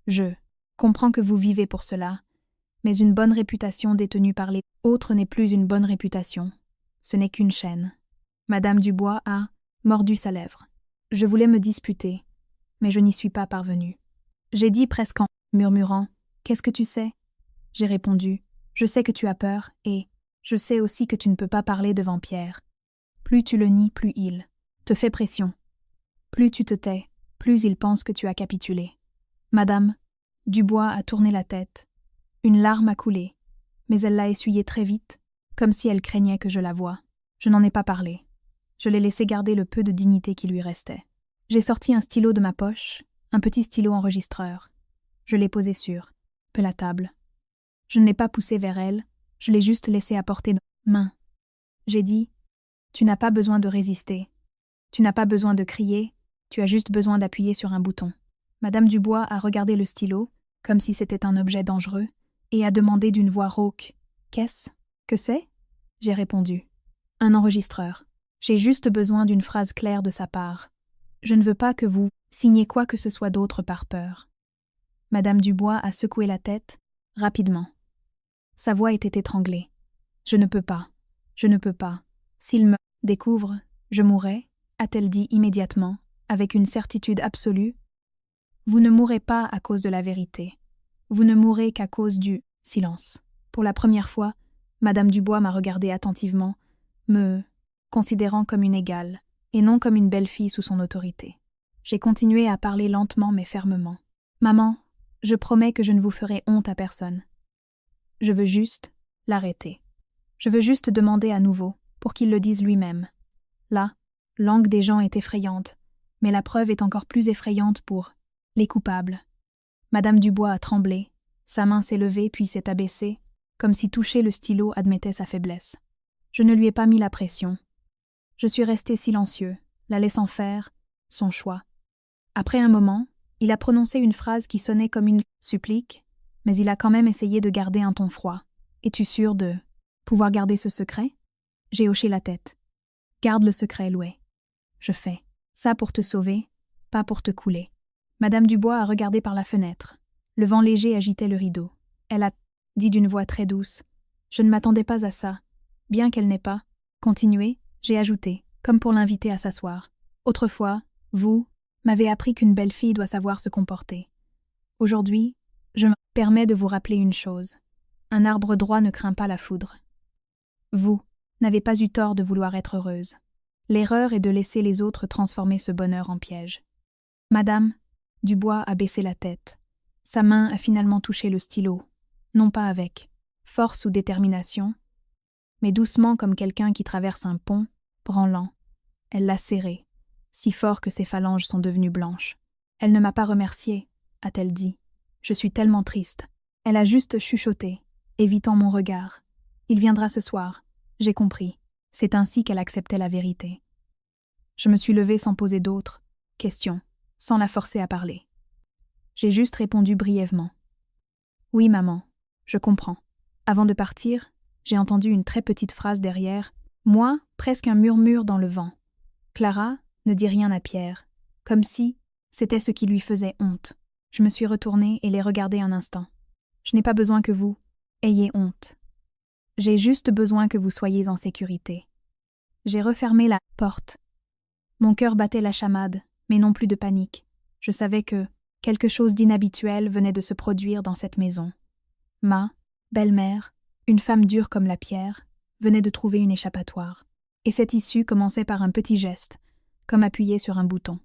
S1: Je comprends que vous vivez pour cela, mais une bonne réputation détenue par les autres n'est plus une bonne réputation. Ce n'est qu'une chaîne. » Madame Dubois a mordu sa lèvre. Je voulais me disputer, mais je n'y suis pas parvenue. J'ai dit presque en murmurant « Qu'est-ce que tu sais ?» J'ai répondu « Je sais que tu as peur et je sais aussi que tu ne peux pas parler devant Pierre. Plus tu le nies, plus il te fait pression. Plus tu te tais, plus il pense que tu as capitulé. » Madame Dubois a tourné la tête. Une larme a coulé, mais elle l'a essuyée très vite, comme si elle craignait que je la voie. Je n'en ai pas parlé. Je l'ai laissé garder le peu de dignité qui lui restait. J'ai sorti un stylo de ma poche, un petit stylo enregistreur. Je l'ai posé sur la table. Je ne l'ai pas poussé vers elle, je l'ai juste laissé à portée de main. J'ai dit « Tu n'as pas besoin de résister. Tu n'as pas besoin de crier, tu as juste besoin d'appuyer sur un bouton. » Madame Dubois a regardé le stylo, comme si c'était un objet dangereux, et a demandé d'une voix rauque « Qu'est-ce que c'est ?» J'ai répondu « Un enregistreur. J'ai juste besoin d'une phrase claire de sa part. Je ne veux pas que vous signiez quoi que ce soit d'autre par peur. » Madame Dubois a secoué la tête, rapidement. Sa voix était étranglée. « Je ne peux pas. Je ne peux pas. S'il me découvre, je mourrai, » a-t-elle dit immédiatement, avec une certitude absolue. « Vous ne mourrez pas à cause de la vérité. Vous ne mourrez qu'à cause du silence. » Pour la première fois, Madame Dubois m'a regardée attentivement, me considérant comme une égale, et non comme une belle-fille sous son autorité. J'ai continué à parler lentement mais fermement. « Maman, je promets que je ne vous ferai honte à personne. Je veux juste l'arrêter. Je veux juste demander à nouveau, pour qu'il le dise lui-même. La langue des gens est effrayante, mais la preuve est encore plus effrayante pour les coupables. » Madame Dubois a tremblé, sa main s'est levée puis s'est abaissée, comme si toucher le stylo admettait sa faiblesse. Je ne lui ai pas mis la pression. Je suis resté silencieux, la laissant faire son choix. Après un moment, il a prononcé une phrase qui sonnait comme une supplique, mais il a quand même essayé de garder un ton froid. « Es-tu sûre de pouvoir garder ce secret ?» J'ai hoché la tête. « Garde le secret, Loué. Je fais ça pour te sauver, pas pour te couler. » Madame Dubois a regardé par la fenêtre. Le vent léger agitait le rideau. Elle a dit d'une voix très douce. Je ne m'attendais pas à ça. Bien qu'elle n'ait pas continué, j'ai ajouté, comme pour l'inviter à s'asseoir. Autrefois, vous m'avez appris qu'une belle fille doit savoir se comporter. Aujourd'hui, je me permets de vous rappeler une chose. Un arbre droit ne craint pas la foudre. Vous n'avez pas eu tort de vouloir être heureuse. L'erreur est de laisser les autres transformer ce bonheur en piège. Madame Dubois a baissé la tête. Sa main a finalement touché le stylo, non pas avec force ou détermination, mais doucement comme quelqu'un qui traverse un pont, branlant. Elle l'a serré, si fort que ses phalanges sont devenues blanches. Elle ne m'a pas remerciée, a-t-elle dit. Je suis tellement triste. Elle a juste chuchoté, évitant mon regard. Il viendra ce soir. J'ai compris. C'est ainsi qu'elle acceptait la vérité. Je me suis levée sans poser d'autres questions, sans la forcer à parler. J'ai juste répondu brièvement. Oui, maman, je comprends. Avant de partir, j'ai entendu une très petite phrase derrière, moi, presque un murmure dans le vent. Clara ne dit rien à Pierre, comme si c'était ce qui lui faisait honte. Je me suis retournée et l'ai regardé un instant. Je n'ai pas besoin que vous ayez honte. J'ai juste besoin que vous soyez en sécurité. J'ai refermé la porte. Mon cœur battait la chamade, mais non plus de panique. Je savais que quelque chose d'inhabituel venait de se produire dans cette maison. Ma belle-mère, une femme dure comme la pierre, venait de trouver une échappatoire. Et cette issue commençait par un petit geste, comme appuyé sur un bouton.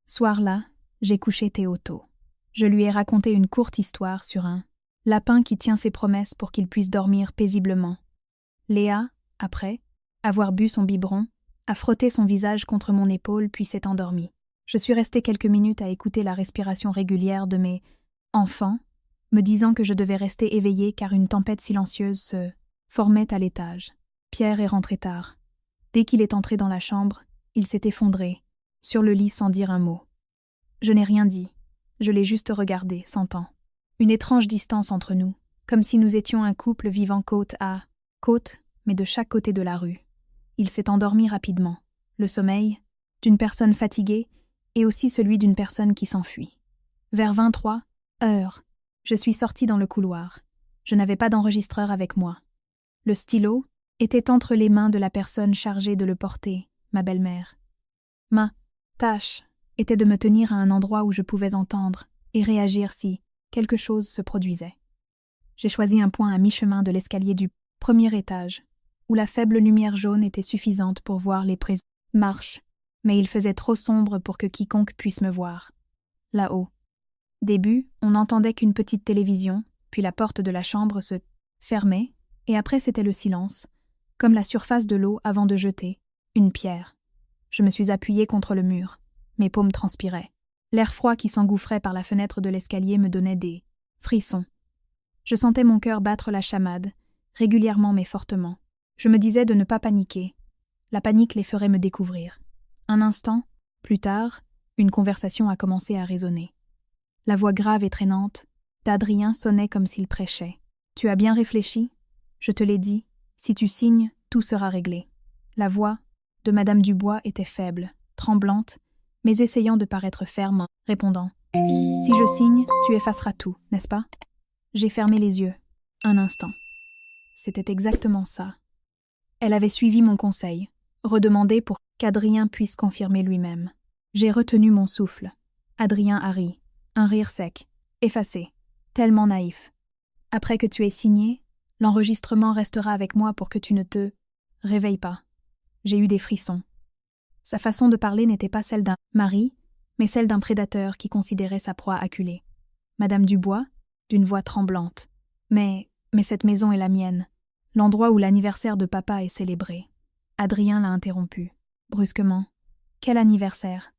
S1: Soir-là, j'ai couché Théoto. Je lui ai raconté une courte histoire sur un lapin qui tient ses promesses pour qu'il puisse dormir paisiblement. Léa, après avoir bu son biberon, a frotté son visage contre mon épaule puis s'est endormie. Je suis restée quelques minutes à écouter la respiration régulière de mes enfants, me disant que je devais rester éveillée car une tempête silencieuse se formait à l'étage. Pierre est rentré tard. Dès qu'il est entré dans la chambre, il s'est effondré, sur le lit sans dire un mot. Je n'ai rien dit. Je l'ai juste regardé, sentant. Une étrange distance entre nous, comme si nous étions un couple vivant côte à côte, mais de chaque côté de la rue. Il s'est endormi rapidement. Le sommeil, d'une personne fatiguée, et aussi celui d'une personne qui s'enfuit. Vers 23 heures, je suis sortie dans le couloir. Je n'avais pas d'enregistreur avec moi. Le stylo était entre les mains de la personne chargée de le porter, ma belle-mère. Ma tâche était de me tenir à un endroit où je pouvais entendre et réagir si quelque chose se produisait. J'ai choisi un point à mi-chemin de l'escalier du premier étage, où la faible lumière jaune était suffisante pour voir les marches, mais il faisait trop sombre pour que quiconque puisse me voir. Là-haut. Début, on n'entendait qu'une petite télévision, puis la porte de la chambre se fermait, et après c'était le silence, comme la surface de l'eau avant de jeter une pierre. Je me suis appuyée contre le mur. Mes paumes transpiraient. L'air froid qui s'engouffrait par la fenêtre de l'escalier me donnait des frissons. Je sentais mon cœur battre la chamade, régulièrement mais fortement. Je me disais de ne pas paniquer. La panique les ferait me découvrir. Un instant, plus tard, une conversation a commencé à résonner. La voix grave et traînante d'Adrien sonnait comme s'il prêchait. « Tu as bien réfléchi ? Je te l'ai dit. Si tu signes, tout sera réglé. » La voix de Madame Dubois était faible, tremblante, mais essayant de paraître ferme, répondant « Si je signe, tu effaceras tout, n'est-ce pas ?» J'ai fermé les yeux. Un instant. C'était exactement ça. Elle avait suivi mon conseil, redemandé pour qu'Adrien puisse confirmer lui-même. J'ai retenu mon souffle. Adrien a ri, un rire sec, effacé, tellement naïf. Après que tu aies signé, l'enregistrement restera avec moi pour que tu ne te réveilles pas. J'ai eu des frissons. Sa façon de parler n'était pas celle d'un mari, mais celle d'un prédateur qui considérait sa proie acculée. Madame Dubois, d'une voix tremblante. Mais cette maison est la mienne, l'endroit où l'anniversaire de papa est célébré. Adrien l'a interrompu, brusquement. Quel anniversaire ?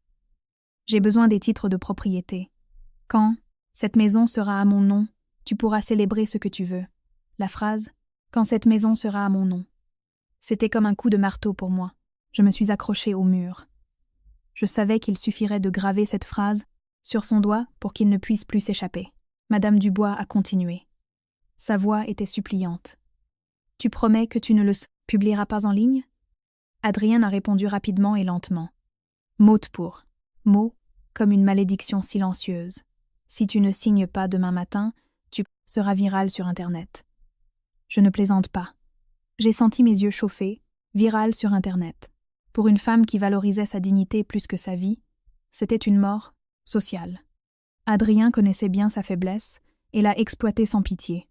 S1: J'ai besoin des titres de propriété. Quand cette maison sera à mon nom, tu pourras célébrer ce que tu veux. La phrase « Quand cette maison sera à mon nom ». C'était comme un coup de marteau pour moi. Je me suis accrochée au mur. Je savais qu'il suffirait de graver cette phrase sur son doigt pour qu'il ne puisse plus s'échapper. Madame Dubois a continué. Sa voix était suppliante. « Tu promets que tu ne le publieras pas en ligne ?» Adrien a répondu rapidement et lentement. Mot pour mot, comme une malédiction silencieuse. « Si tu ne signes pas demain matin, tu sera viral sur Internet. Je ne plaisante pas. J'ai senti mes yeux chauffer, viral sur Internet. Pour une femme qui valorisait sa dignité plus que sa vie, c'était une mort sociale. Adrien connaissait bien sa faiblesse et l'a exploitée sans pitié.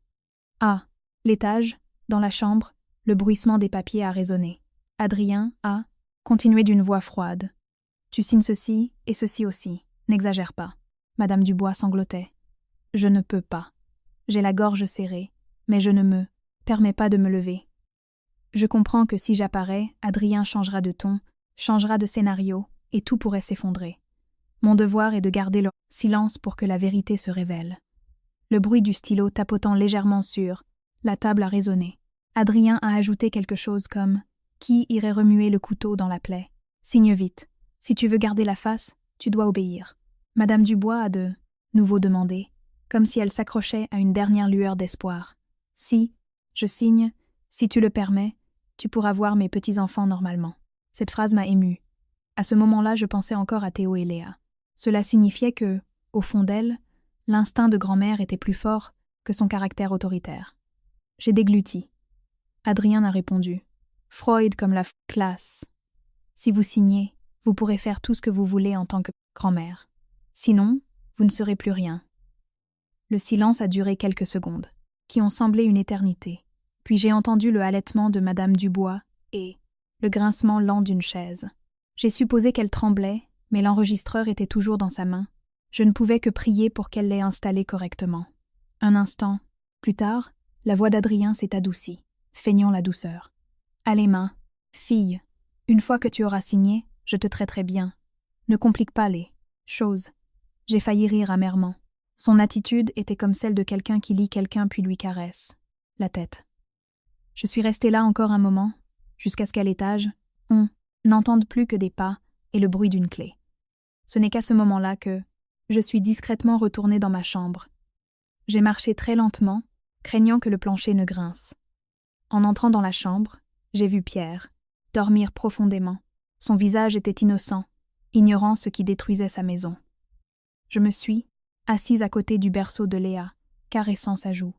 S1: À l'étage, dans la chambre, le bruissement des papiers a résonné. Adrien a continué d'une voix froide. Tu signes ceci et ceci aussi. N'exagère pas. Madame Dubois sanglotait. Je ne peux pas. J'ai la gorge serrée, mais je ne me permets pas de me lever. Je comprends que si j'apparais, Adrien changera de ton, changera de scénario, et tout pourrait s'effondrer. Mon devoir est de garder le silence pour que la vérité se révèle. Le bruit du stylo tapotant légèrement sur la table a résonné. Adrien a ajouté quelque chose comme « Qui irait remuer le couteau dans la plaie ? Signe vite. Si tu veux garder la face, tu dois obéir. » Madame Dubois a de nouveau demandé, comme si elle s'accrochait à une dernière lueur d'espoir. « Si, je signe, si tu le permets, tu pourras voir mes petits-enfants normalement. » Cette phrase m'a émue. À ce moment-là, je pensais encore à Théo et Léa. Cela signifiait que, au fond d'elle, l'instinct de grand-mère était plus fort que son caractère autoritaire. J'ai dégluti. Adrien a répondu. Freud comme la classe. Si vous signez, vous pourrez faire tout ce que vous voulez en tant que grand-mère. Sinon, vous ne serez plus rien. Le silence a duré quelques secondes, qui ont semblé une éternité. Puis j'ai entendu le halètement de Madame Dubois et le grincement lent d'une chaise. J'ai supposé qu'elle tremblait, mais l'enregistreur était toujours dans sa main. Je ne pouvais que prier pour qu'elle l'ait installé correctement. Un instant, plus tard, la voix d'Adrien s'est adoucie, feignant la douceur. « Allez, main, fille, une fois que tu auras signé, je te traiterai bien. Ne complique pas les choses. » J'ai failli rire amèrement. Son attitude était comme celle de quelqu'un qui lit quelqu'un puis lui caresse la tête. Je suis restée là encore un moment, jusqu'à ce qu'à l'étage, on n'entende plus que des pas et le bruit d'une clé. Ce n'est qu'à ce moment-là que je suis discrètement retournée dans ma chambre. J'ai marché très lentement, craignant que le plancher ne grince. En entrant dans la chambre, j'ai vu Pierre dormir profondément. Son visage était innocent, ignorant ce qui détruisait sa maison. Je me suis assise à côté du berceau de Léa, caressant sa joue.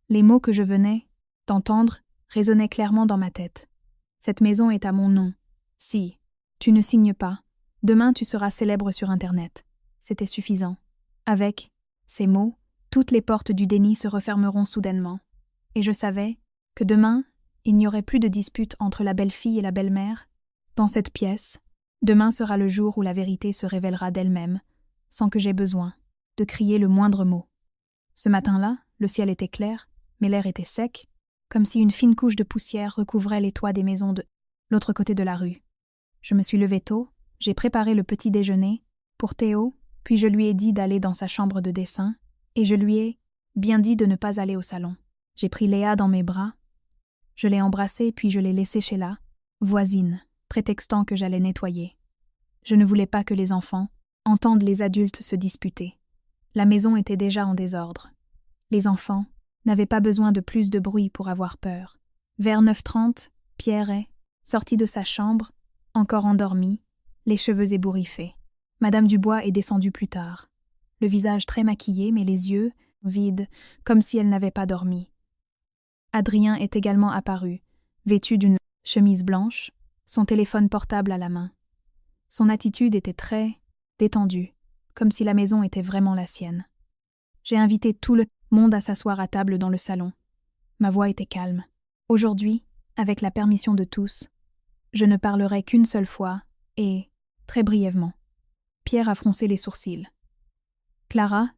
S1: Les mots que je venais d'entendre résonnaient clairement dans ma tête. Cette maison est à mon nom. Si tu ne signes pas, demain tu seras célèbre sur Internet. C'était suffisant. Avec ces mots, toutes les portes du déni se refermeront soudainement. Et je savais que demain, il n'y aurait plus de dispute entre la belle-fille et la belle-mère. Dans cette pièce, demain sera le jour où la vérité se révélera d'elle-même, sans que j'aie besoin de crier le moindre mot. Ce matin-là, le ciel était clair, mais l'air était sec, comme si une fine couche de poussière recouvrait les toits des maisons de l'autre côté de la rue. Je me suis levée tôt, j'ai préparé le petit déjeuner pour Théo, puis je lui ai dit d'aller dans sa chambre de dessin, et je lui ai bien dit de ne pas aller au salon. J'ai pris Léa dans mes bras, je l'ai embrassée puis je l'ai laissée chez la voisine, prétextant que j'allais nettoyer. Je ne voulais pas que les enfants entendent les adultes se disputer. La maison était déjà en désordre. Les enfants n'avaient pas besoin de plus de bruit pour avoir peur. Vers 9h30, Pierre est sorti de sa chambre, encore endormi, les cheveux ébouriffés. Madame Dubois est descendue plus tard, le visage très maquillé mais les yeux vides, comme si elle n'avait pas dormi. Adrien est également apparu, vêtu d'une chemise blanche, son téléphone portable à la main. Son attitude était très détendue, comme si la maison était vraiment la sienne. J'ai invité tout le monde à s'asseoir à table dans le salon. Ma voix était calme. Aujourd'hui, avec la permission de tous, je ne parlerai qu'une seule fois et très brièvement. Pierre a froncé les sourcils. « Clara,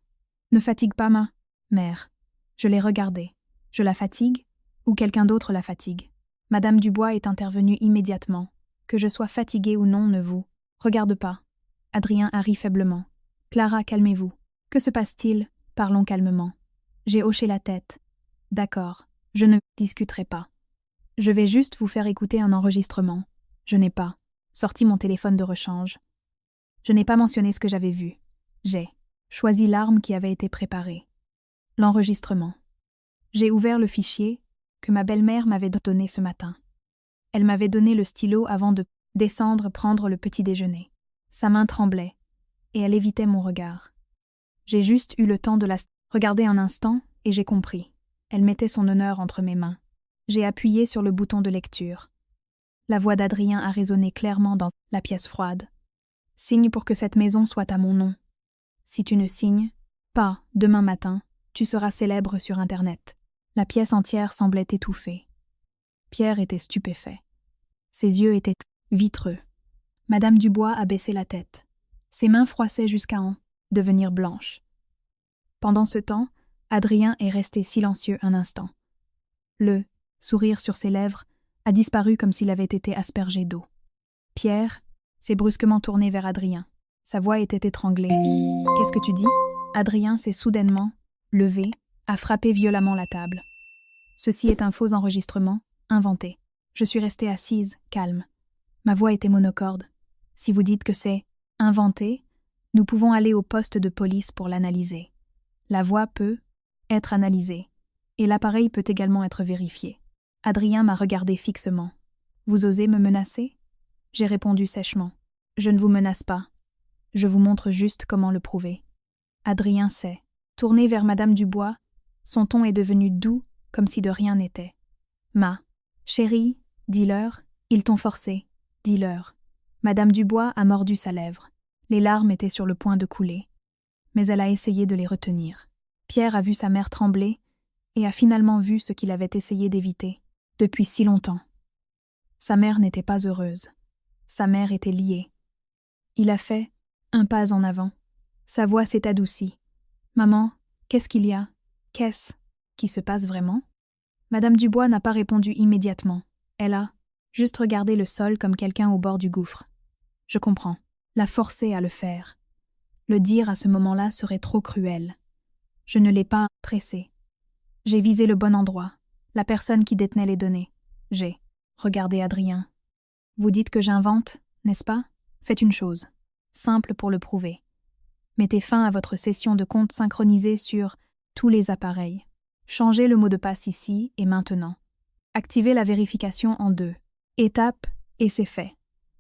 S1: ne fatigue pas ma mère. » Je l'ai regardée. « Je la fatigue ou quelqu'un d'autre la fatigue ?» Madame Dubois est intervenue immédiatement. « Que je sois fatiguée ou non ne vous regarde pas. » Adrien a ri faiblement. « Clara, calmez-vous. Que se passe-t-il ? Parlons calmement. » J'ai hoché la tête. « D'accord, je ne discuterai pas. Je vais juste vous faire écouter un enregistrement. Je n'ai pas sorti mon téléphone de rechange. Je n'ai pas mentionné ce que j'avais vu. J'ai choisi l'arme qui avait été préparée. L'enregistrement. J'ai ouvert le fichier que ma belle-mère m'avait donné ce matin. Elle m'avait donné le stylo avant de descendre prendre le petit déjeuner. Sa main tremblait, et elle évitait mon regard. J'ai juste eu le temps de la regarder un instant, et j'ai compris. Elle mettait son honneur entre mes mains. J'ai appuyé sur le bouton de lecture. La voix d'Adrien a résonné clairement dans la pièce froide. Signe pour que cette maison soit à mon nom. Si tu ne signes pas demain matin, tu seras célèbre sur Internet. La pièce entière semblait étouffée. Pierre était stupéfait. Ses yeux étaient vitreux. Madame Dubois a baissé la tête. Ses mains froissaient jusqu'à en devenir blanches. Pendant ce temps, Adrien est resté silencieux un instant. Le sourire sur ses lèvres a disparu comme s'il avait été aspergé d'eau. Pierre s'est brusquement tourné vers Adrien. Sa voix était étranglée. « Qu'est-ce que tu dis ?» Adrien s'est soudainement levé, a frappé violemment la table. « Ceci est un faux enregistrement, inventé. Je suis restée assise, calme. Ma voix était monocorde. Si vous dites que c'est inventé, nous pouvons aller au poste de police pour l'analyser. La voix peut être analysée, et l'appareil peut également être vérifié. » Adrien m'a regardé fixement. « Vous osez me menacer ?» J'ai répondu sèchement. « Je ne vous menace pas. Je vous montre juste comment le prouver. » Adrien s'est tourné vers Madame Dubois. Son ton est devenu doux, comme si de rien n'était. « Ma chérie, dis-leur, ils t'ont forcé, dis-leur. » Madame Dubois a mordu sa lèvre. Les larmes étaient sur le point de couler. Mais elle a essayé de les retenir. Pierre a vu sa mère trembler et a finalement vu ce qu'il avait essayé d'éviter depuis si longtemps. Sa mère n'était pas heureuse. Sa mère était liée. Il a fait un pas en avant. Sa voix s'est adoucie. « Maman, qu'est-ce qu'il y a? Qu'est-ce qui se passe vraiment ?» Madame Dubois n'a pas répondu immédiatement. Elle a juste regardé le sol comme quelqu'un au bord du gouffre. Je comprends. La forcer à le faire. Le dire à ce moment-là serait trop cruel. Je ne l'ai pas pressé. J'ai visé le bon endroit, la personne qui détenait les données. J'ai regardé Adrien. Vous dites que j'invente, n'est-ce pas? Faites une chose, simple pour le prouver. Mettez fin à votre session de compte synchronisée sur tous les appareils. Changez le mot de passe ici et maintenant. Activez la vérification en 2 étapes et c'est fait.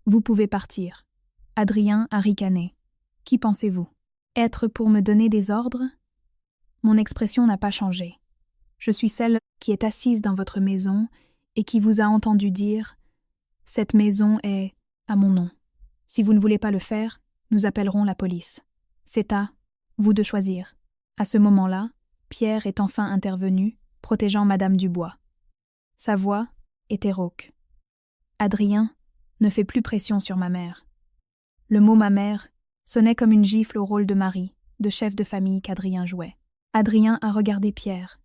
S1: Vous pouvez partir. Adrien a ricané. Qui pensez-vous être pour me donner des ordres? Mon expression n'a pas changé. Je suis celle qui est assise dans votre maison et qui vous a entendu dire « Cette maison est à mon nom. Si vous ne voulez pas le faire, nous appellerons la police. C'est à vous de choisir. » À ce moment-là, Pierre est enfin intervenu, protégeant Madame Dubois. Sa voix était rauque. « Adrien, ne fais plus pression sur ma mère. » Le mot « ma mère » sonnait comme une gifle au rôle de mari, de chef de famille qu'Adrien jouait. Adrien a regardé Pierre.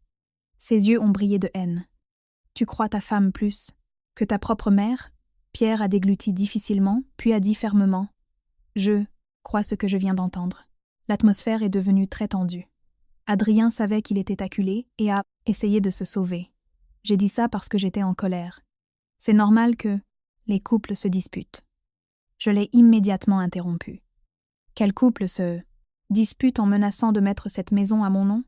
S1: Ses yeux ont brillé de haine. « Tu crois ta femme plus que ta propre mère ?» Pierre a dégluti difficilement, puis a dit fermement « Je crois ce que je viens d'entendre. » L'atmosphère est devenue très tendue. Adrien savait qu'il était acculé et a essayé de se sauver. J'ai dit ça parce que j'étais en colère. C'est normal que les couples se disputent. Je l'ai immédiatement interrompu. Quel couple se dispute en menaçant de mettre cette maison à mon nom?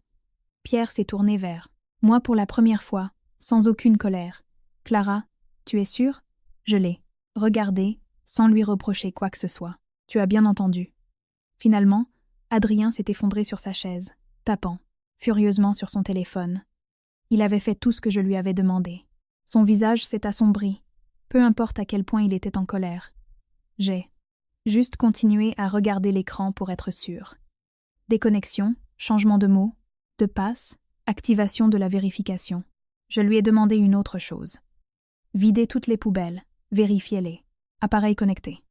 S1: Pierre s'est tourné vers moi pour la première fois, sans aucune colère. « Clara, tu es sûre ?» Je l'ai regardé, sans lui reprocher quoi que ce soit. « Tu as bien entendu. » Finalement, Adrien s'est effondré sur sa chaise, tapant furieusement sur son téléphone. Il avait fait tout ce que je lui avais demandé. Son visage s'est assombri, peu importe à quel point il était en colère. J'ai juste continué à regarder l'écran pour être sûr. Déconnexion, changement de mots, de passe, activation de la vérification. Je lui ai demandé une autre chose. Videz toutes les poubelles, vérifiez-les. Appareil connecté.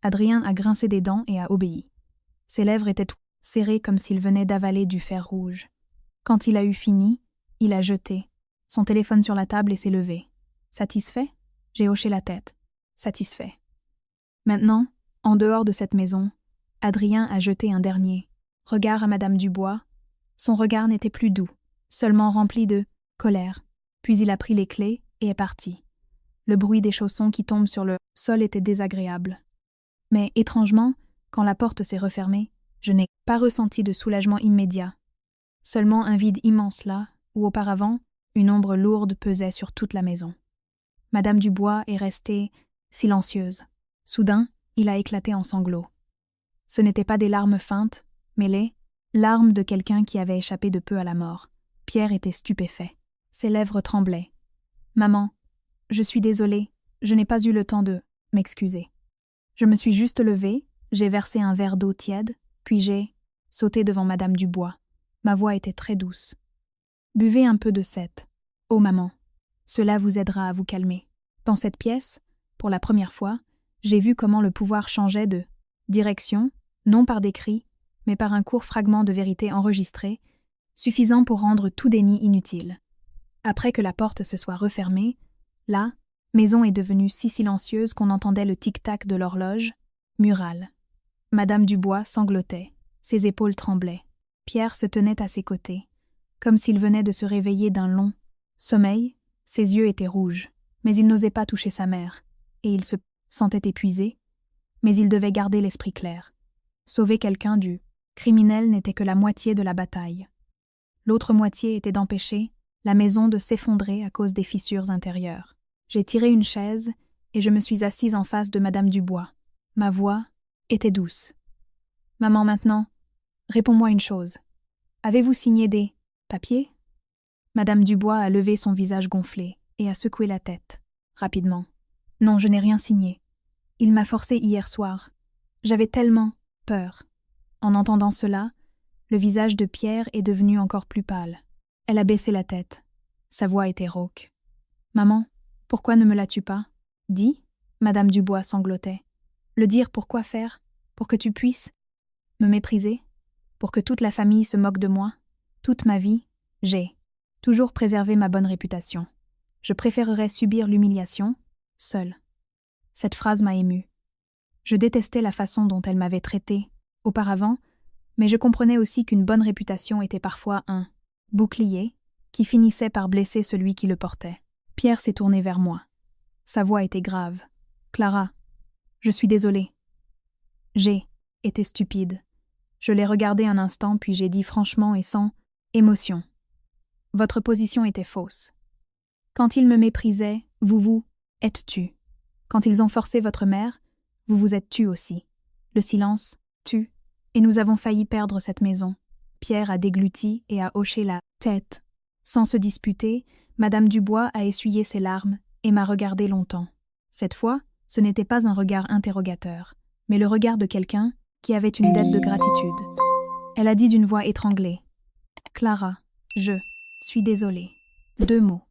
S1: Adrien a grincé des dents et a obéi. Ses lèvres étaient serrées comme s'il venait d'avaler du fer rouge. Quand il a eu fini, il a jeté son téléphone sur la table et s'est levé. Satisfait? J'ai hoché la tête. Satisfait. Maintenant, en dehors de cette maison, Adrien a jeté un dernier regard à Madame Dubois. Son regard n'était plus doux, seulement rempli de colère. Puis il a pris les clés et est parti. Le bruit des chaussons qui tombent sur le sol était désagréable. Mais étrangement, quand la porte s'est refermée, je n'ai pas ressenti de soulagement immédiat. Seulement un vide immense là, où auparavant, une ombre lourde pesait sur toute la maison. Madame Dubois est restée silencieuse. Soudain, il a éclaté en sanglots. Ce n'étaient pas des larmes feintes, mais les larmes de quelqu'un qui avait échappé de peu à la mort. Pierre était stupéfait. Ses lèvres tremblaient. « Maman, je suis désolée, je n'ai pas eu le temps de m'excuser. Je me suis juste levée, j'ai versé un verre d'eau tiède, puis j'ai sauté devant Madame Dubois. Ma voix était très douce. Buvez un peu de cette. Oh maman, cela vous aidera à vous calmer. Dans cette pièce, pour la première fois, j'ai vu comment le pouvoir changeait de direction, non par des cris, mais par un court fragment de vérité enregistré, suffisant pour rendre tout déni inutile. Après que la porte se soit refermée, la maison est devenue si silencieuse qu'on entendait le tic-tac de l'horloge murale. Madame Dubois sanglotait, ses épaules tremblaient. Pierre se tenait à ses côtés, comme s'il venait de se réveiller d'un long sommeil. Ses yeux étaient rouges, mais il n'osait pas toucher sa mère, et il se sentait épuisé, mais il devait garder l'esprit clair. Sauver quelqu'un du criminel n'était que la moitié de la bataille. L'autre moitié était d'empêcher la maison de s'effondrer à cause des fissures intérieures. J'ai tiré une chaise et je me suis assise en face de Madame Dubois. Ma voix était douce. « Maman, maintenant, réponds-moi une chose. Avez-vous signé des papiers ?» Madame Dubois a levé son visage gonflé et a secoué la tête, rapidement. « Non, je n'ai rien signé. Il m'a forcé hier soir. J'avais tellement peur. » En entendant cela, le visage de Pierre est devenu encore plus pâle. Elle a baissé la tête. Sa voix était rauque. « Maman, pourquoi ne me l'as-tu pas ? » « Dis » Madame Dubois sanglotait. « Le dire pour quoi faire ? Pour que tu puisses me mépriser ? Pour que toute la famille se moque de moi ? Toute ma vie, j'ai toujours préservé ma bonne réputation. Je préférerais subir l'humiliation, seule. » Cette phrase m'a émue. Je détestais la façon dont elle m'avait traitée auparavant, mais je comprenais aussi qu'une bonne réputation était parfois un bouclier qui finissait par blesser celui qui le portait. Pierre s'est tourné vers moi. Sa voix était grave. « Clara, je suis désolée. J'ai été stupide. » Je l'ai regardé un instant, puis j'ai dit franchement et sans émotion. « Votre position était fausse. Quand ils me méprisaient, vous êtes tu. Quand ils ont forcé votre mère, vous vous êtes tu aussi. Le silence, tue, et nous avons failli perdre cette maison. » Pierre a dégluti et a hoché la tête. Sans se disputer, Madame Dubois a essuyé ses larmes et m'a regardé longtemps. Cette fois, ce n'était pas un regard interrogateur, mais le regard de quelqu'un qui avait une dette de gratitude. Elle a dit d'une voix étranglée. « Clara, je suis désolée. » 2 mots.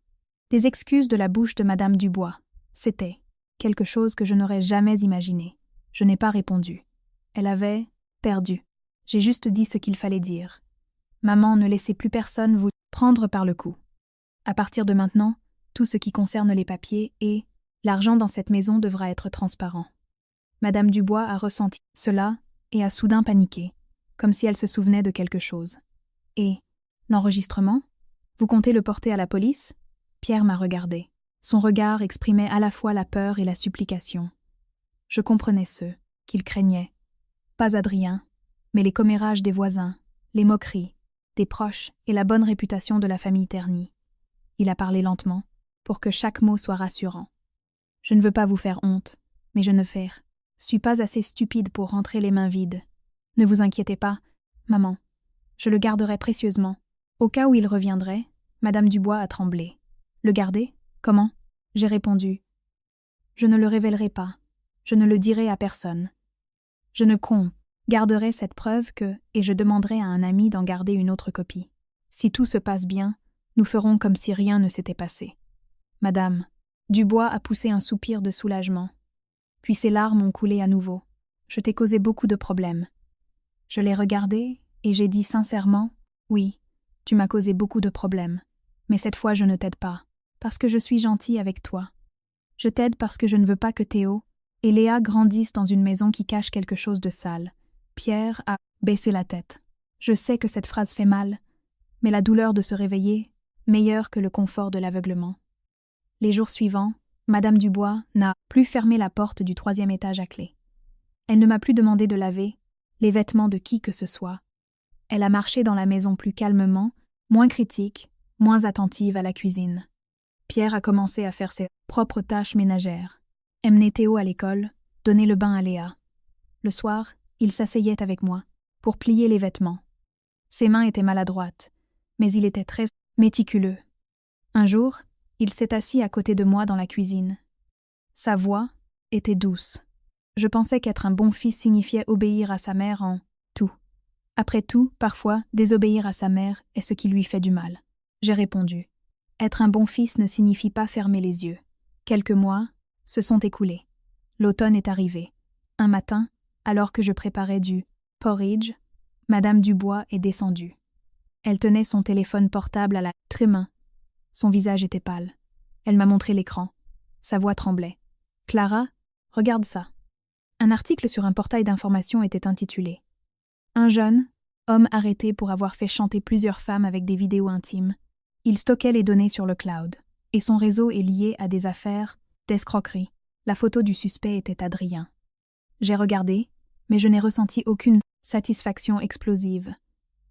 S1: Des excuses de la bouche de Madame Dubois. C'était quelque chose que je n'aurais jamais imaginé. Je n'ai pas répondu. Elle avait perdu. J'ai juste dit ce qu'il fallait dire. « Maman, ne laissez plus personne vous prendre par le cou. À partir de maintenant, tout ce qui concerne les papiers et l'argent dans cette maison devra être transparent. » Madame Dubois a ressenti cela et a soudain paniqué, comme si elle se souvenait de quelque chose. « Et l'enregistrement ? Vous comptez le porter à la police ?» Pierre m'a regardé. Son regard exprimait à la fois la peur et la supplication. Je comprenais ceux qu'il craignait. Pas Adrien, mais les commérages des voisins, les moqueries, des proches et la bonne réputation de la famille ternie. Il a parlé lentement, pour que chaque mot soit rassurant. « Je ne veux pas vous faire honte, mais je ne suis pas assez stupide pour rentrer les mains vides. Ne vous inquiétez pas, maman. Je le garderai précieusement. Au cas où il reviendrait, Madame Dubois a tremblé. Le garder ? Comment ? J'ai répondu. Je ne le révélerai pas. Je ne le dirai à personne. Je ne garderai cette preuve que, et je demanderai à un ami d'en garder une autre copie. Si tout se passe bien, nous ferons comme si rien ne s'était passé. » Madame Dubois a poussé un soupir de soulagement. Puis ses larmes ont coulé à nouveau. « Je t'ai causé beaucoup de problèmes. » Je l'ai regardé et j'ai dit sincèrement « Oui, tu m'as causé beaucoup de problèmes. Mais cette fois je ne t'aide pas, parce que je suis gentille avec toi. Je t'aide parce que je ne veux pas que Théo et Léa grandissent dans une maison qui cache quelque chose de sale. » Pierre a baissé la tête. Je sais que cette phrase fait mal, mais la douleur de se réveiller, meilleure que le confort de l'aveuglement. Les jours suivants, Madame Dubois n'a plus fermé la porte du 3e étage à clé. Elle ne m'a plus demandé de laver les vêtements de qui que ce soit. Elle a marché dans la maison plus calmement, moins critique, moins attentive à la cuisine. Pierre a commencé à faire ses propres tâches ménagères. Emmener Théo à l'école, donner le bain à Léa. Le soir, il s'asseyait avec moi, pour plier les vêtements. Ses mains étaient maladroites, mais il était très méticuleux. Un jour, il s'est assis à côté de moi dans la cuisine. Sa voix était douce. Je pensais qu'être un bon fils signifiait obéir à sa mère en tout. Après tout, parfois, désobéir à sa mère est ce qui lui fait du mal. J'ai répondu. Être un bon fils ne signifie pas fermer les yeux. Quelques mois se sont écoulés. L'automne est arrivé. Un matin, alors que je préparais du porridge, Madame Dubois est descendue. Elle tenait son téléphone portable à la main. Son visage était pâle. Elle m'a montré l'écran. Sa voix tremblait. « Clara, regarde ça. » Un article sur un portail d'information était intitulé « Un jeune, homme arrêté pour avoir fait chanter plusieurs femmes avec des vidéos intimes. Il stockait les données sur le cloud, et son réseau est lié à des affaires d'escroquerie. » La photo du suspect était Adrien. J'ai regardé, mais je n'ai ressenti aucune satisfaction explosive.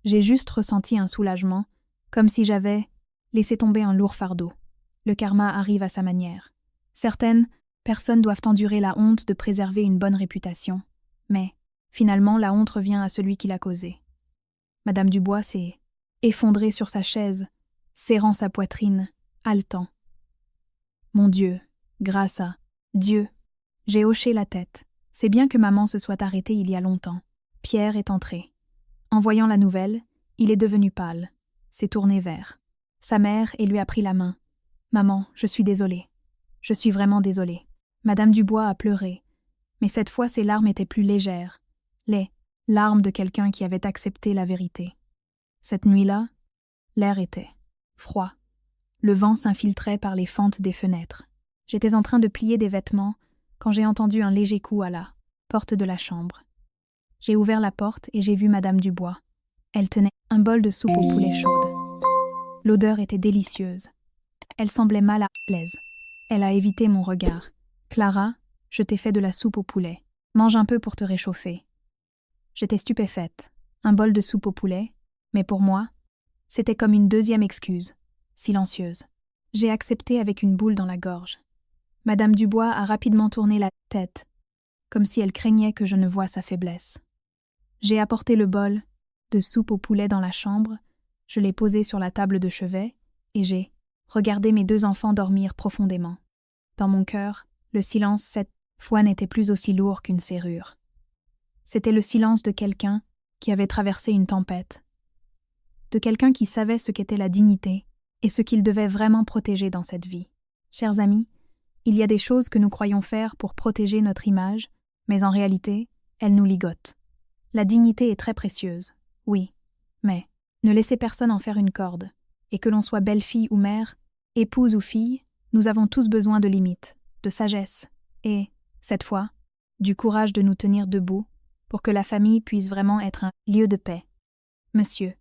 S1: J'ai juste ressenti un soulagement, comme si j'avais laissé tomber un lourd fardeau. Le karma arrive à sa manière. Certaines personnes doivent endurer la honte de préserver une bonne réputation, mais finalement la honte revient à celui qui l'a causée. Madame Dubois s'est effondrée sur sa chaise, serrant sa poitrine, haletant. Mon Dieu, grâce à Dieu, j'ai hoché la tête. C'est bien que maman se soit arrêtée il y a longtemps. Pierre est entré. En voyant la nouvelle, il est devenu pâle, s'est tourné vers sa mère et lui a pris la main. « Maman, je suis désolée. Je suis vraiment désolée. » Madame Dubois a pleuré, mais cette fois ses larmes étaient plus légères, les larmes de quelqu'un qui avait accepté la vérité. Cette nuit-là, l'air était froid. Le vent s'infiltrait par les fentes des fenêtres. J'étais en train de plier des vêtements quand j'ai entendu un léger coup à la porte de la chambre. J'ai ouvert la porte et j'ai vu Madame Dubois. Elle tenait un bol de soupe au poulet chaude. L'odeur était délicieuse. Elle semblait mal à l'aise. Elle a évité mon regard. « Clara, je t'ai fait de la soupe au poulet. Mange un peu pour te réchauffer. » J'étais stupéfaite. Un bol de soupe au poulet, mais pour moi, c'était comme une deuxième excuse, silencieuse. J'ai accepté avec une boule dans la gorge. Madame Dubois a rapidement tourné la tête, comme si elle craignait que je ne voie sa faiblesse. J'ai apporté le bol de soupe au poulet dans la chambre, je l'ai posé sur la table de chevet, et j'ai regardé mes deux enfants dormir profondément. Dans mon cœur, le silence cette fois n'était plus aussi lourd qu'une serrure. C'était le silence de quelqu'un qui avait traversé une tempête, de quelqu'un qui savait ce qu'était la dignité et ce qu'il devait vraiment protéger dans cette vie. Chers amis, il y a des choses que nous croyons faire pour protéger notre image, mais en réalité, elles nous ligotent. La dignité est très précieuse, oui, mais ne laissez personne en faire une corde, et que l'on soit belle-fille ou mère, épouse ou fille, nous avons tous besoin de limites, de sagesse, et, cette fois, du courage de nous tenir debout pour que la famille puisse vraiment être un lieu de paix. Monsieur,